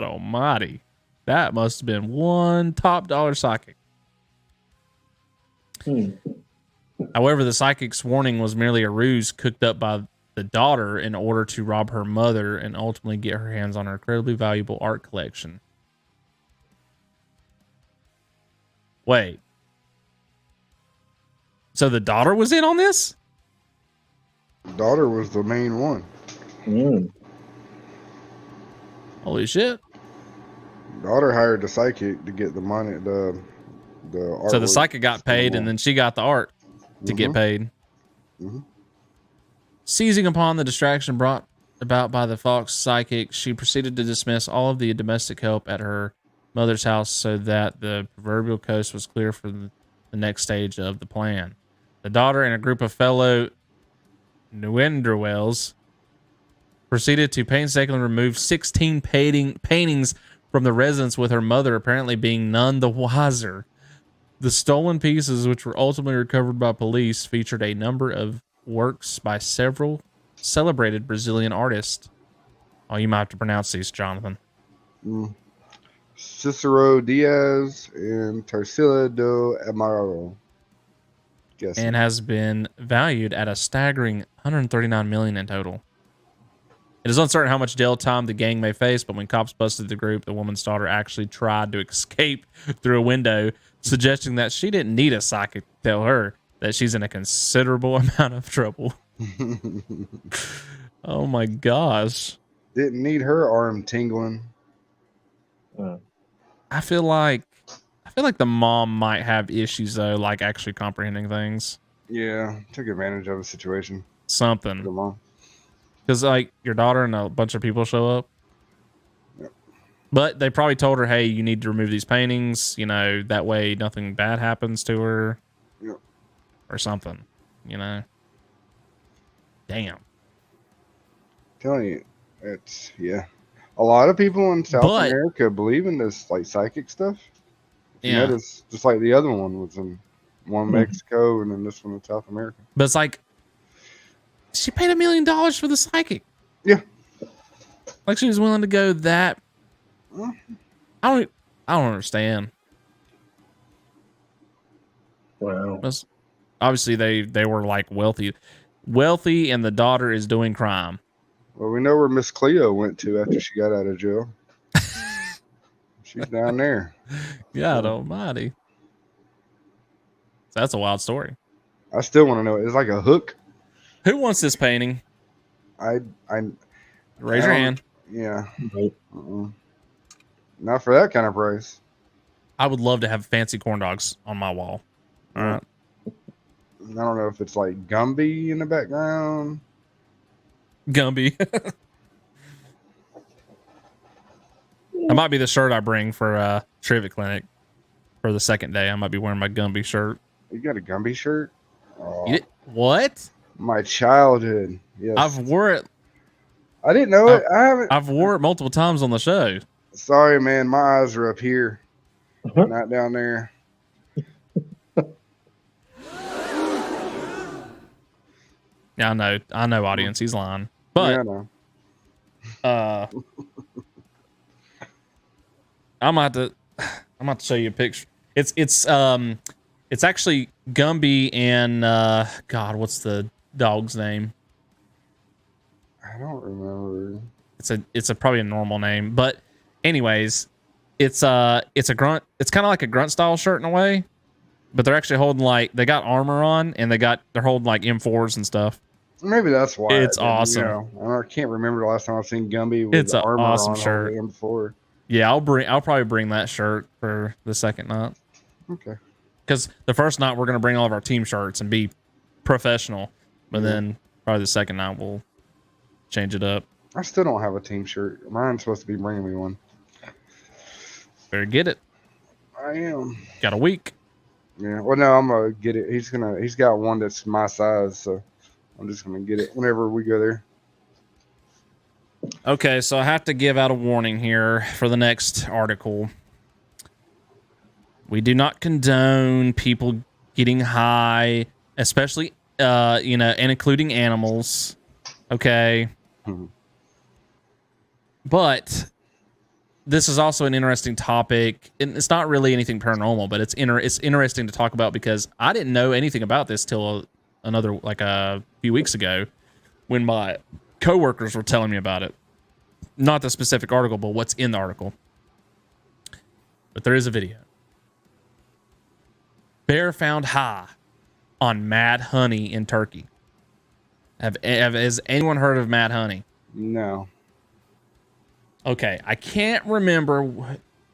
almighty. That must have been one top dollar psychic. However, the psychic's warning was merely a ruse cooked up by the daughter in order to rob her mother and ultimately get her hands on her incredibly valuable art collection. Wait. So the daughter was in on this? Daughter was the main one. Holy shit. Daughter hired the psychic to get the money, the So the psychic got paid and then she got the art to get paid. Seizing upon the distraction brought about by the Fox psychic, she proceeded to dismiss all of the domestic help at her mother's house so that the proverbial coast was clear for the next stage of the plan. The daughter and a group of fellow Neanderthals proceeded to painstakingly remove 16 paintings from the residence, with her mother apparently being none the wiser. The stolen pieces, which were ultimately recovered by police, featured a number of works by several celebrated Brazilian artists. Oh, you might have to pronounce these, Jonathan. Cicero Diaz and Tarsila do Amaral. And has been valued at a staggering $139 million in total. It is uncertain how much jail time the gang may face, but when cops busted the group, the woman's daughter actually tried to escape through a window, suggesting that she didn't need a psychic to tell her that she's in a considerable amount of trouble. Oh my gosh. Didn't need her arm tingling. I feel like the mom might have issues though, like actually comprehending things. Yeah, took advantage of the situation. Something. The mom. Because like your daughter and a bunch of people show up. Yep. But they probably told her, hey, you need to remove these paintings, you know, that way nothing bad happens to her. Yep. Or something, you know. Damn. Telling you, it's a lot of people in South But- America believe in this like psychic stuff. If you Yeah. notice, just like the other one was in Mexico and then this one in South America. But it's like she paid $1 million for the psychic. Yeah. Like she was willing to go that. Well, I don't understand. Wow. That's- obviously they were like wealthy, and the daughter is doing crime. Well, we know where Miss Cleo went to after she got out of jail. She's down there. God almighty. That's a wild story. I still want to know. It's like a hook. Who wants this painting? I Raise your hand. Yeah. Nope. Not for that kind of price. I would love to have fancy corn dogs on my wall. All right. I don't know if it's like Gumby in the background. Gumby. That might be the shirt I bring for Trivia Clinic for the second day. I might be wearing my Gumby shirt. You got a Gumby shirt? Oh, What? my childhood. Yes. I've wore it. I didn't know it. I haven't. I've wore it multiple times on the show. Sorry, man. My eyes are up here, not down there. Yeah, I know, audience. He's lying. But Yeah, I know. I'm about to show you a picture. It's actually Gumby and God, what's the dog's name? I don't remember. It's probably a normal name, but anyways, it's a grunt. It's kind of like a grunt style shirt in a way, but they're actually holding like they got armor on and they're holding like M4s and stuff. Maybe that's why. It's awesome. I can't remember the last time I've seen Gumby with It's the an armor awesome on shirt. all the M4. Yeah, I'll probably bring that shirt for the second night. Okay. Because the first night we're gonna bring all of our team shirts and be professional, but then probably the second night we'll change it up. I still don't have a team shirt. Mine's supposed to be bringing me one. Better get it. I am. Got a week. Yeah. Well, no, I'm gonna get it. He's got one that's my size, so I'm just gonna get it whenever we go there. Okay, so I have to give out a warning here for the next article. We do not condone people getting high, especially and including animals. Okay. But this is also an interesting topic, and it's not really anything paranormal, but it's interesting to talk about because I didn't know anything about this till a few weeks ago when my coworkers were telling me about it. Not the specific article, but what's in the article. But there is a video. Bear found high on mad honey in Turkey. Has anyone heard of mad honey? No. Okay, I can't remember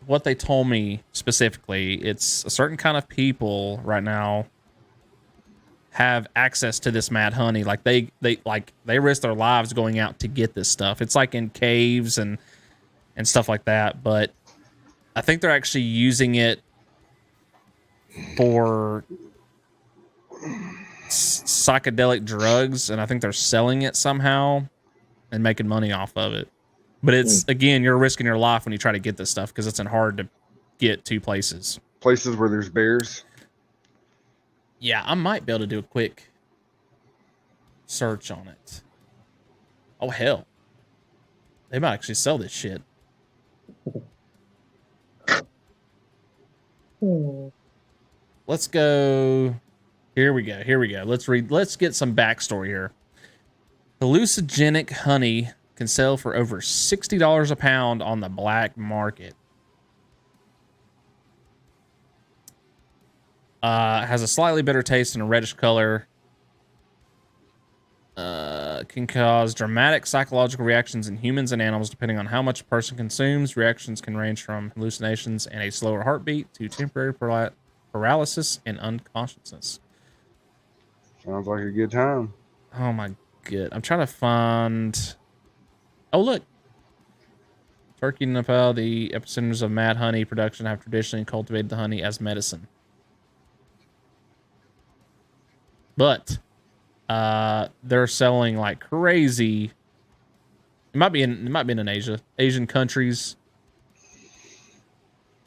what they told me specifically. It's a certain kind of people right now have access to this mad honey. Like they risk their lives going out to get this stuff. It's like in caves and stuff like that. But I think they're actually using it for psychedelic drugs, and I think they're selling it somehow and making money off of it. But it's again, you're risking your life when you try to get this stuff because it's hard to get to places. Places where there's bears. Yeah, I might be able to do a quick search on it. Oh hell, they might actually sell this shit. Let's go. Here we go. Let's get some backstory here. Hallucinogenic honey can sell for over $60 a pound on the black market. Has a slightly bitter taste and a reddish color. can cause dramatic psychological reactions in humans and animals depending on how much a person consumes. Reactions can range from hallucinations and a slower heartbeat to temporary paralysis and unconsciousness. Sounds like a good time. Oh my god. I'm trying to find... Oh, look. Turkey and Nepal, the epicenters of mad honey production, have traditionally cultivated the honey as medicine. But they're selling like crazy. It might be in Asia, Asian countries.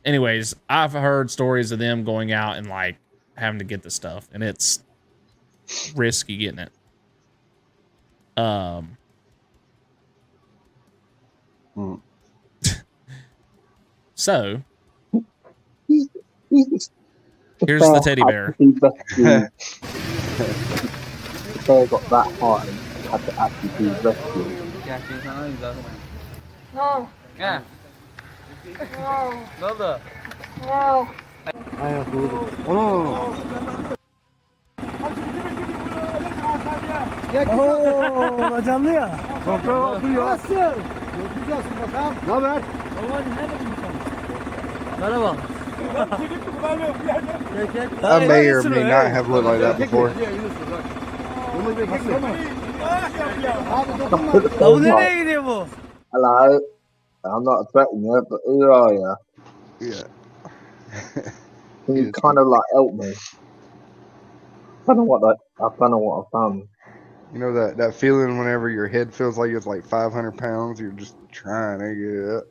Anyways, I've heard stories of them going out and like having to get the stuff, and it's risky getting it. So here's the teddy bear. The bear got that high and had to actually be rescued. No. Yeah. No. No. No. Oo, canlı ya. Toprağa atıyor. Nasıl? Göreceğiz bakalım. Ne haber? Merhaba. I may or may not have looked like that before. Bu nereye gidiyor bu? Hello. I'm not expecting you, but who are you? Yeah. Can you kind of like help me? I don't know what I've done. You know that feeling whenever your head feels like it's like 500 pounds, you're just trying to get it up.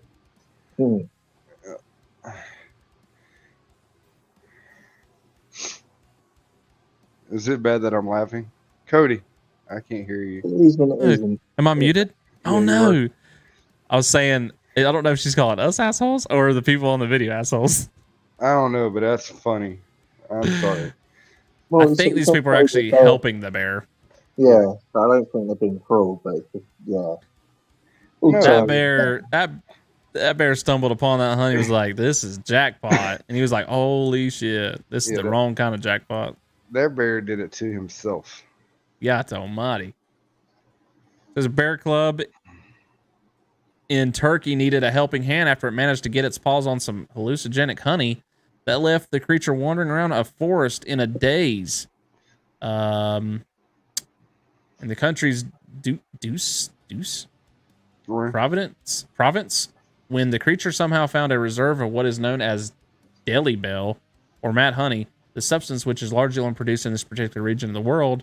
Is it bad that I'm laughing? Cody, I can't hear you. Am I muted? Oh no. I was saying, I don't know if she's calling us assholes or the people on the video assholes. I don't know, but that's funny. I'm sorry. I think these people are actually helping the bear. Yeah, I don't think they're being cruel, but it's just, yeah. That bear stumbled upon that honey. He was like, "This is jackpot," and he was like, "Holy shit, this is the wrong kind of jackpot." That bear did it to himself. Yeah, it's almighty. There's a bear club in Turkey needed a helping hand after it managed to get its paws on some hallucinogenic honey that left the creature wandering around a forest in a daze. In the country's province, when the creature somehow found a reserve of what is known as Delhi Bell or mad honey, the substance which is largely only produced in this particular region of the world,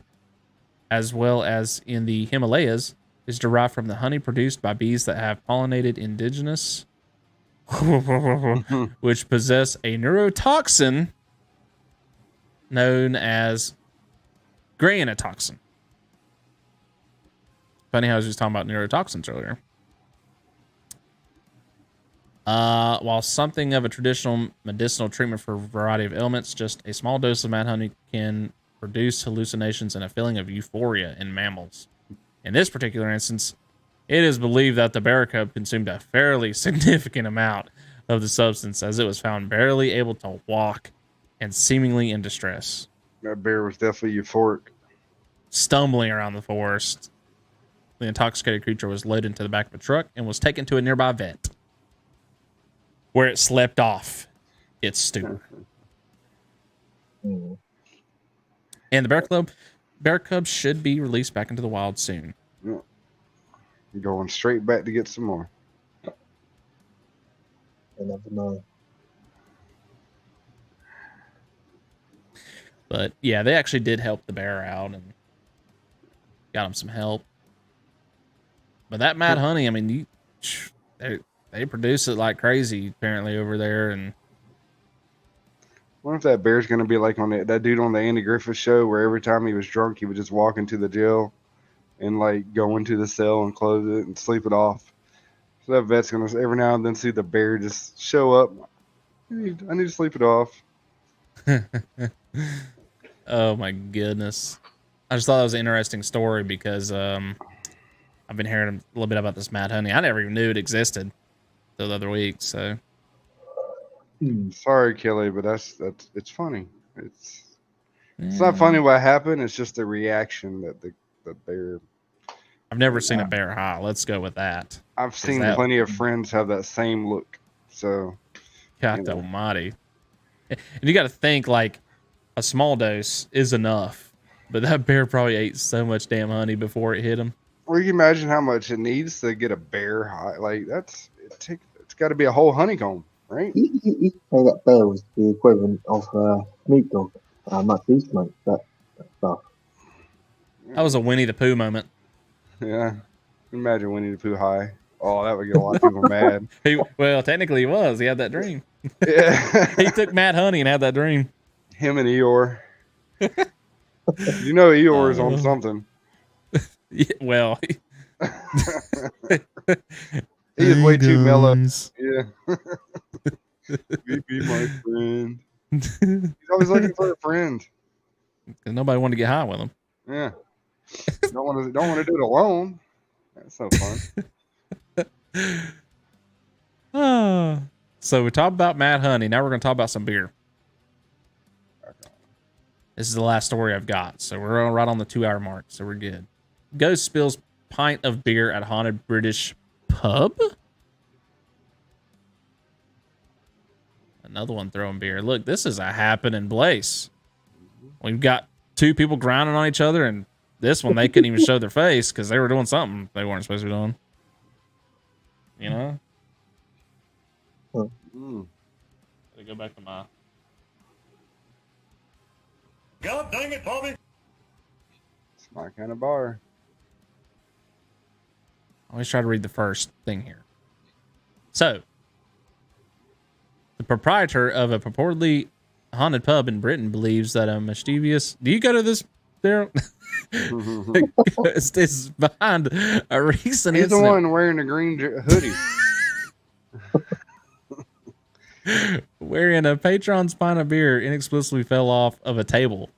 as well as in the Himalayas, is derived from the honey produced by bees that have pollinated indigenous, which possess a neurotoxin known as grainotoxin. Funny how I was just talking about neurotoxins earlier. While something of a traditional medicinal treatment for a variety of ailments, just a small dose of mad honey can produce hallucinations and a feeling of euphoria in mammals. In this particular instance, it is believed that the bear cub consumed a fairly significant amount of the substance, as it was found barely able to walk and seemingly in distress. That bear was definitely euphoric. Stumbling around the forest, the intoxicated creature was loaded into the back of a truck and was taken to a nearby vet, where it slept off its stupor. And the bear cub should be released back into the wild soon. Yeah. Going straight back to get some more. You never know. But yeah, they actually did help the bear out and got him some help. But that mad honey, I mean, they produce it like crazy apparently over there. And I wonder if that bear's going to be like on that dude on the Andy Griffith show, where every time he was drunk, he would just walk into the jail and like go into the cell and close it and sleep it off. So that vet's going to every now and then see the bear just show up. I need to sleep it off. Oh my goodness. I just thought that was an interesting story because I've been hearing a little bit about this mad honey. I never even knew it existed the other week. So sorry, Kelly, but that's it's funny. It's not funny what happened. It's just the reaction that the bear I've never seen a bear high. Let's go with that. I've seen that- plenty of friends have that same look. So, God almighty. And you got to think like a small dose is enough, but that bear probably ate so much damn honey before it hit him. or you can imagine how much it needs to get a bear high. Like it's got to be a whole honeycomb, right? You say that bear was the equivalent of Snoop Dogg. Much he smoked that stuff. That was a Winnie the Pooh moment. Yeah. Imagine Winnie the Pooh high. Oh, that would get a lot of people mad. Well, technically he was. He had that dream. Yeah. He took Mad Honey and had that dream. Him and Eeyore. You know Eeyore's on something. Yeah, well, he is way too mellow. Yeah. Be my friend. He's always looking for a friend. Nobody wanted to get high with him. Yeah. Don't want to do it alone. That's no fun. So we talked about Mad Honey. Now we're going to talk about some beer. This is the last story I've got. So we're right on the 2-hour mark. So we're good. Ghost spills pint of beer at haunted British pub. Another one throwing beer. Look, this is a happening place. We've got 2 people grinding on each other, and this one they couldn't even show their face because they were doing something they weren't supposed to be doing. You know? Let me go back to my. God dang it, Bobby! It's my kind of bar. I always try to read the first thing here. So, the proprietor of a purportedly haunted pub in Britain believes that a mischievous... Do you go to this, Daryl? It's behind a recent He's incident. the one wearing the green hoodie. Wherein a patron's pint of beer inexplicably fell off of a table.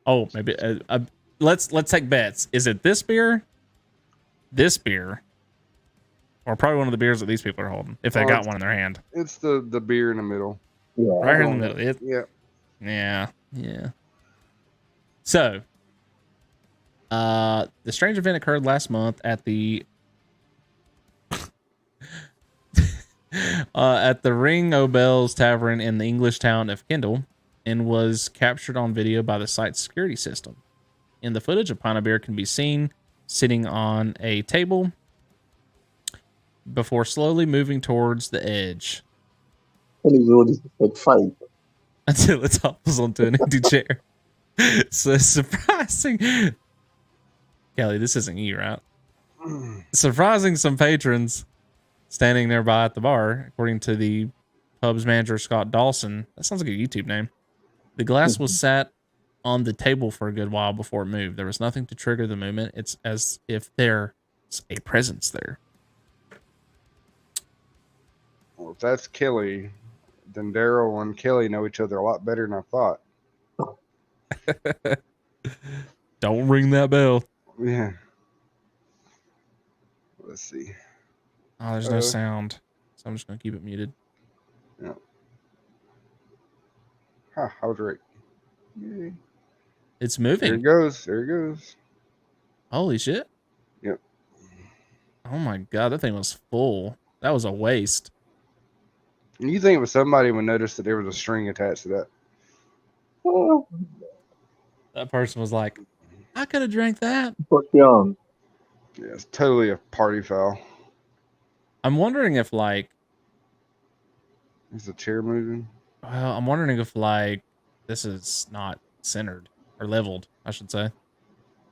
Oh, maybe let's take bets. Is it this beer, or probably one of the beers that these people are holding if they got one in their hand? It's the beer in the middle. Yeah. Right here in the middle. Yeah. Yeah. So, the strange event occurred last month at the Ring o' Bells Tavern in the English town of Kendal, and was captured on video by the site's security system. In the footage, a pint of beer can be seen sitting on a table before slowly moving towards the edge. And he's already said fake. Until it topples onto an empty chair. So surprising. Kelly, this isn't you, right? Surprising some patrons standing nearby at the bar, according to the pub's manager, Scott Dawson. That sounds like a YouTube name. The glass was sat on the table for a good while before it moved. There was nothing to trigger the movement. It's as if there's a presence there. Well, if that's Kelly, then Daryl and Kelly know each other a lot better than I thought. Don't ring that bell. Yeah. Let's see. Oh, there's no sound. So I'm just going to keep it muted. Yeah. Huh, I was right. Yay. It's moving. There it goes. There it goes. Holy shit. Yep. Oh my God, that thing was full. That was a waste. And you think it was somebody would notice that there was a string attached to that? Oh, That person was like, I could have drank that. what's the arm? Yeah, it's totally a party foul. I'm wondering if like, Is the chair moving? well, I'm wondering if like this is not centered or leveled, I should say.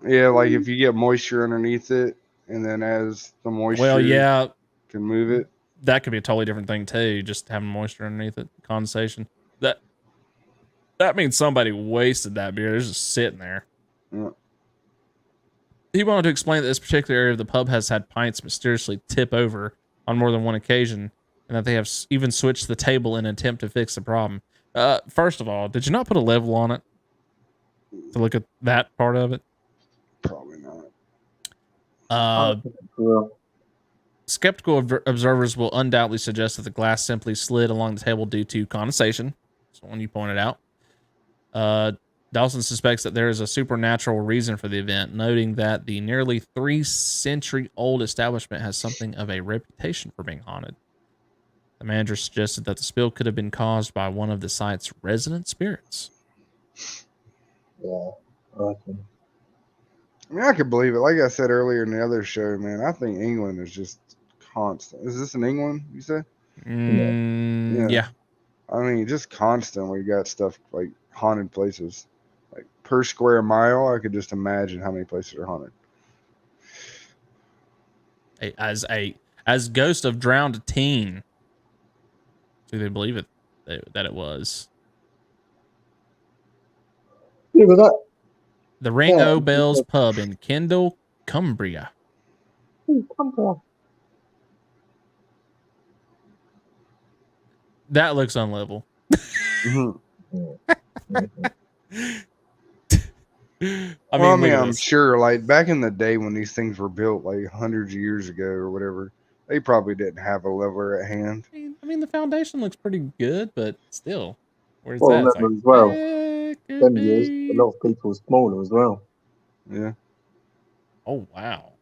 Yeah, like if you get moisture underneath it, and then as the moisture Well, yeah, can move it. that could be a totally different thing too. Just having moisture underneath it, condensation. That means somebody wasted that beer. It's just sitting there. Yeah. He wanted to explain that this particular area of the pub has had pints mysteriously tip over on more than one occasion, and that they have even switched the table in an attempt to fix the problem. First of all, did you not put a level on it to look at that part of it? Probably not. Skeptical observers will undoubtedly suggest that the glass simply slid along the table due to condensation. That's the one you pointed out. Dawson suspects that there is a supernatural reason for the event, noting that the nearly 3-century-old establishment has something of a reputation for being haunted. The manager suggested that the spill could have been caused by one of the site's resident spirits. Yeah, I reckon. I mean, I could believe it. Like I said earlier in the other show, man, I think England is just constant. Is this in England, you said? Yeah. I mean, just constantly got stuff like haunted places. Like per square mile, I could just imagine how many places are haunted. As ghost of drowned teen. Do they believe it that it was? Yeah, but that. The Ring O Bells pub in Kendal, Cumbria. That looks unlivable. I'm sure, like back in the day when these things were built, like hundreds of years ago or whatever, they probably didn't have a leveler at hand. I mean, the foundation looks pretty good, but still, where's Well, that? remember as well, them years, a lot of people were smaller as well. Yeah. Oh wow.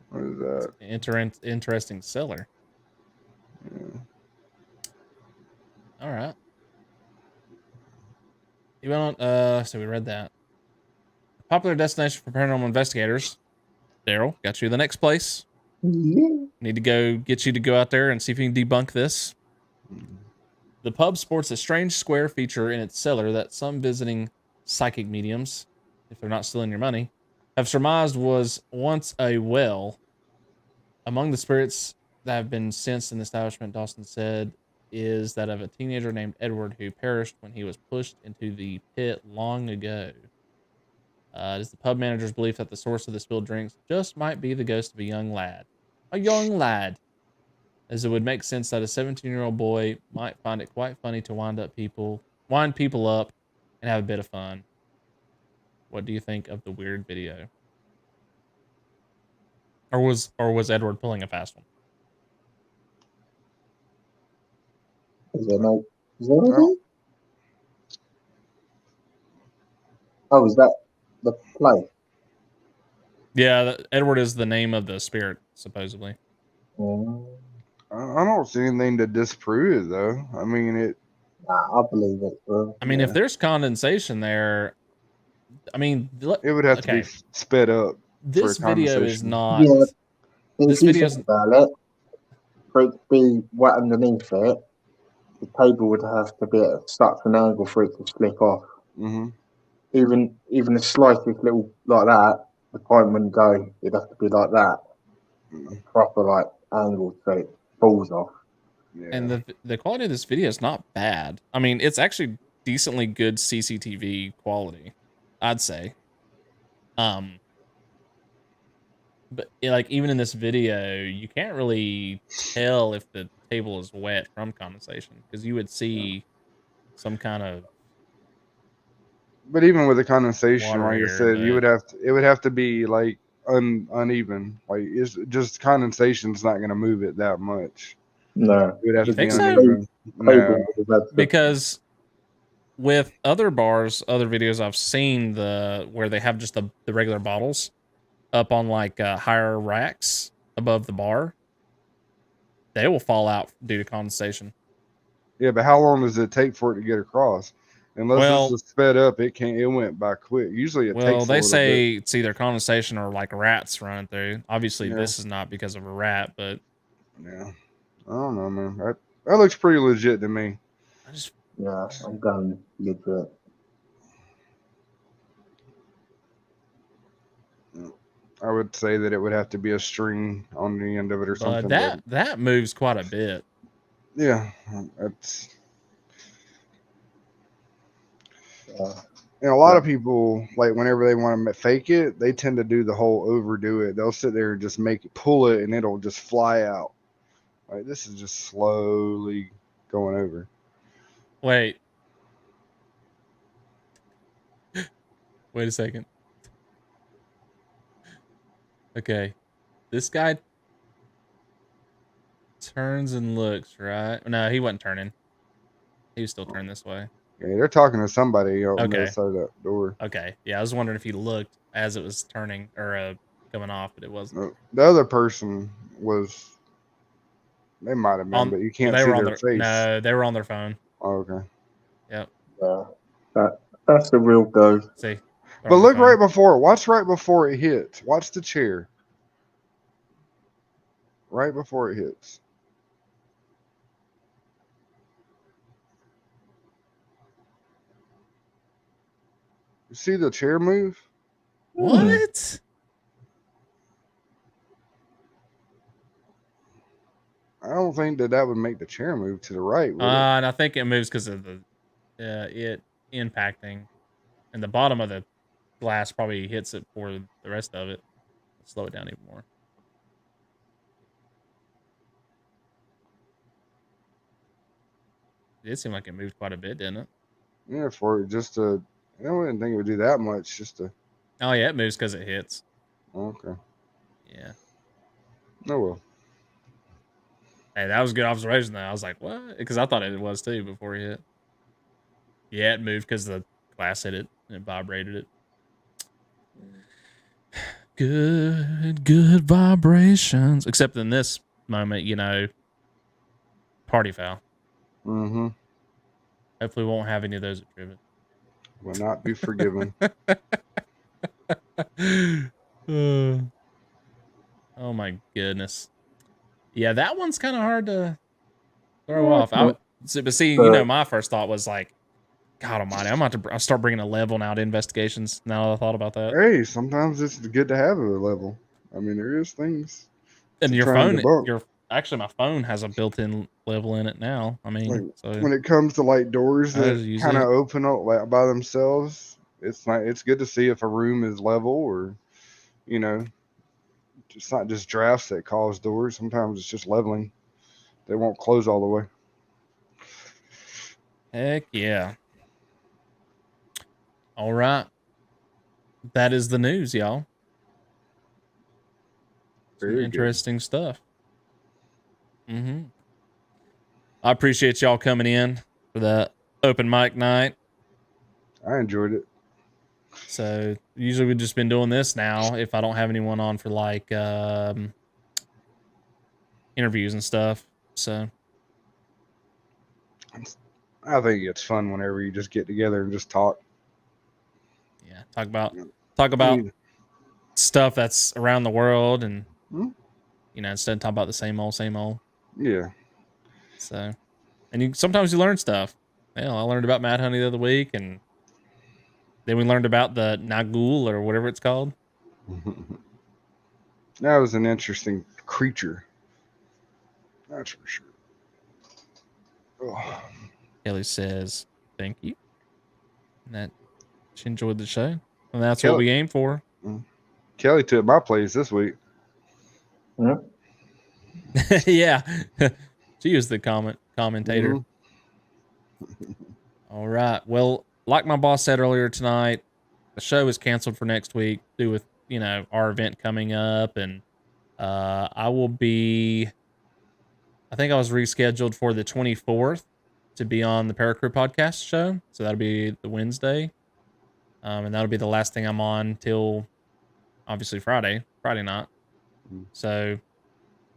What is that? Interesting seller. Yeah. All right. You went on, so we read that. Popular destination for paranormal investigators. Daryl, got you the next place. Yeah. Need to get you to go out there and see if you can debunk this. The pub sports a strange square feature in its cellar that some visiting psychic mediums, if they're not stealing your money, have surmised was once a well. Among the spirits that have been sensed in the establishment, Dawson said, is that of a teenager named Edward who perished when he was pushed into the pit long ago. It is the pub manager's belief that the source of the spilled drinks just might be the ghost of a young lad. A young lad. As it would make sense that a 17-year-old boy might find it quite funny to wind people up and have a bit of fun. What do you think of the weird video? Or was Edward pulling a fast one? Is there no? Oh, is that the play? Yeah, Edward is the name of the spirit, supposedly. I don't see anything to disprove it, though. I mean, it. Nah, I believe it, bro. I mean, if there's condensation there, I mean, it would have to be sped up. This video is not. Yeah, this video is about it. For it to be wet underneath it, the table would have to be at such an angle for it to slip off. Mm-hmm. Even the slightest little like that, the point wouldn't go. It'd have to be like that, proper like angle so it falls off. Yeah. And the quality of this video is not bad. I mean, it's actually decently good CCTV quality, I'd say. But like even in this video, you can't really tell if the table is wet from condensation because you would see some kind of. But even with the condensation, water like here, I said, but- it would have to be like uneven. Like it's just condensation's not going to move it that much. No, it would have You to be think so? uneven. No. Because with other bars, other videos I've seen where they have just the regular bottles up on like higher racks above the bar, they will fall out due to condensation. Yeah, but how long does it take for it to get across? Unless this is sped up, it went by quick. Usually it takes a they little say bit. it's either condensation or like rats running through. Obviously, this is not because of a rat, but yeah, I don't know, man. That looks pretty legit to me. Yeah, I'm going legit. I would say that it would have to be a string on the end of it or something. That moves quite a bit. Yeah, that's. And a lot of people, like whenever they want to fake it, they tend to do the whole overdo it. They'll sit there and just pull it, and it'll just fly out. Like this is just slowly going over. Wait a second. Okay, this guy turns and looks, right? No, he wasn't turning. He was still turned this way. Okay, they're talking to somebody on the Okay. other side of that door. Okay. Yeah, I was wondering if you looked as it was turning or coming off, but it wasn't. No, the other person was. They might have been, but you can't they see were on their face. No, they were on their phone. Oh, okay. Yep. That's the real go. See. But look right before it. Watch right before it hits. Watch the chair. Right before it hits. You see the chair move? What? I don't think that would make the chair move to the right, would it? And I think it moves because of the it impacting, and the bottom of the glass probably hits it for the rest of it. Slow it down even more. It seemed like it moved quite a bit, didn't it? Yeah, for just to. I wouldn't think it would do that much. Just to. Oh yeah, it moves because it hits. Okay. Yeah. Oh well. Hey, that was a good observation. Though I was like, what? Because I thought it was too before he hit. Yeah, it moved because the glass hit it and it vibrated it. Good vibrations. Except in this moment, you know, party foul. Mm-hmm. Hopefully, we won't have any of those at Trivet. Will not be forgiven. Oh my goodness. Yeah, that one's kind of hard to throw off. But see, you know, my first thought was like, God Almighty, I'll start bringing a level now to investigations. Now that I thought about that. Hey, sometimes it's good to have a level. I mean, there is things. And your phone, actually, my phone has a built-in level in it now. I mean, like, so when it comes to like doors that kind of open up like, by themselves, it's good to see if a room is level or, you know, it's not just drafts that cause doors. Sometimes it's just leveling. They won't close all the way. Heck yeah. All right. That is the news, y'all. Some interesting stuff. Mm-hmm. I appreciate y'all coming in for the open mic night. I enjoyed it. So usually we've just been doing this now if I don't have anyone on for like interviews and stuff. So I think it's fun whenever you just get together and just talk. Yeah, talk about stuff that's around the world, and you know, instead of talking about the same old. Yeah. So, and sometimes you learn stuff. Hell, I learned about Mad Honey the other week, and then we learned about the Nagul or whatever it's called. That was an interesting creature. That's for sure. Oh. Kelly says, thank you. And that she enjoyed the show. And that's what we aim for. Kelly took my place this week. Yeah. Yeah. She was the commentator. Mm-hmm. All right. Well, like my boss said earlier tonight, the show is canceled for next week due with, you know, our event coming up. And I think I was rescheduled for the 24th to be on the Paracrew podcast show. So that'll be the Wednesday. And that'll be the last thing I'm on till obviously Friday night. So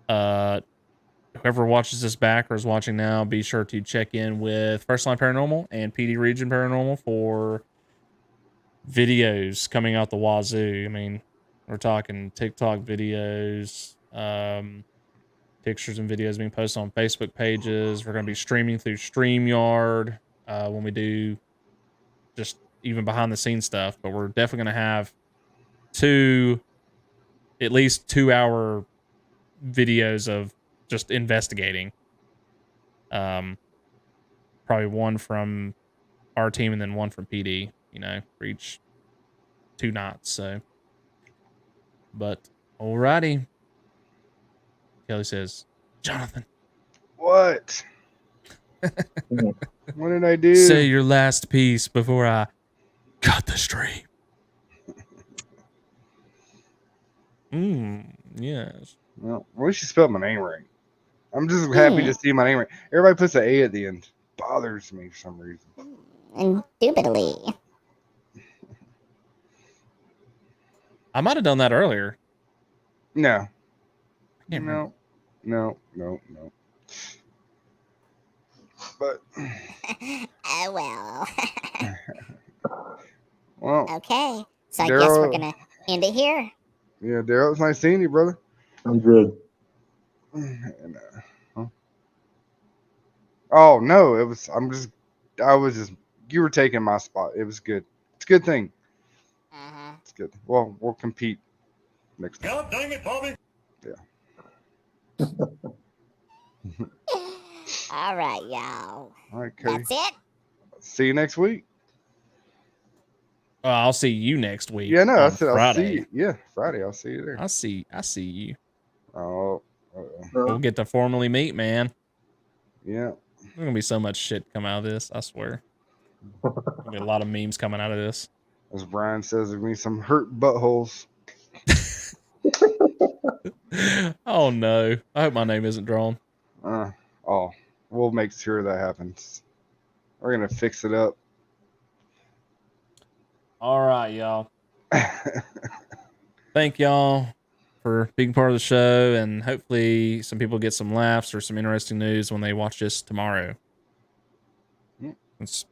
whoever watches this back or is watching now, be sure to check in with First Line Paranormal and PD Region Paranormal for videos coming out the wazoo. I mean, we're talking TikTok videos, pictures and videos being posted on Facebook pages. We're going to be streaming through StreamYard when we do just even behind the scenes stuff. But we're definitely going to have at least 2-hour videos of just investigating. Probably one from our team and then one from PD, you know, for each 2 nights. So, but alrighty. Kelly says, Jonathan. What? What did I do? Say your last piece before I cut the stream. Yes. Well, at least you spelled my name right. I'm just happy to see my name right. Everybody puts an A at the end. Bothers me for some reason. Indubitably. I might have done that earlier. No. Can't remember. No. But Oh well. well, Okay, so I guess we're gonna end it here. Yeah, Daryl, it's nice seeing you, brother. I'm good. And, huh? Oh no, I was just. You were taking my spot. It was good. It's a good thing. It's good. Well, we'll compete next time. God dang it, Bobby. Yeah. All right, y'all. All right, Cody. That's it. See you next week. I'll see you next week. Yeah, no, I on said Friday. I'll see you. Yeah, Friday. I'll see you there. I see you. Oh. We'll get to formally meet, man. Yeah. There's gonna be so much shit come out of this. I swear. There'll be a lot of memes coming out of this. As Brian says, there'll be some hurt buttholes. Oh no! I hope my name isn't drawn. We'll make sure that happens. We're gonna fix it up. All right, y'all. Thank y'all for being part of the show, and hopefully some people get some laughs or some interesting news when they watch this tomorrow.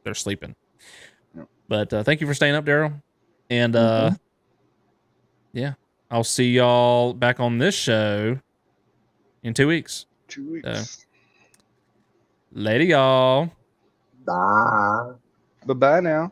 They're sleeping. But thank you for staying up, Daryl. And yeah, I'll see y'all back on this show in 2 weeks. 2 weeks. So, later, y'all. Bye. Bye-bye now.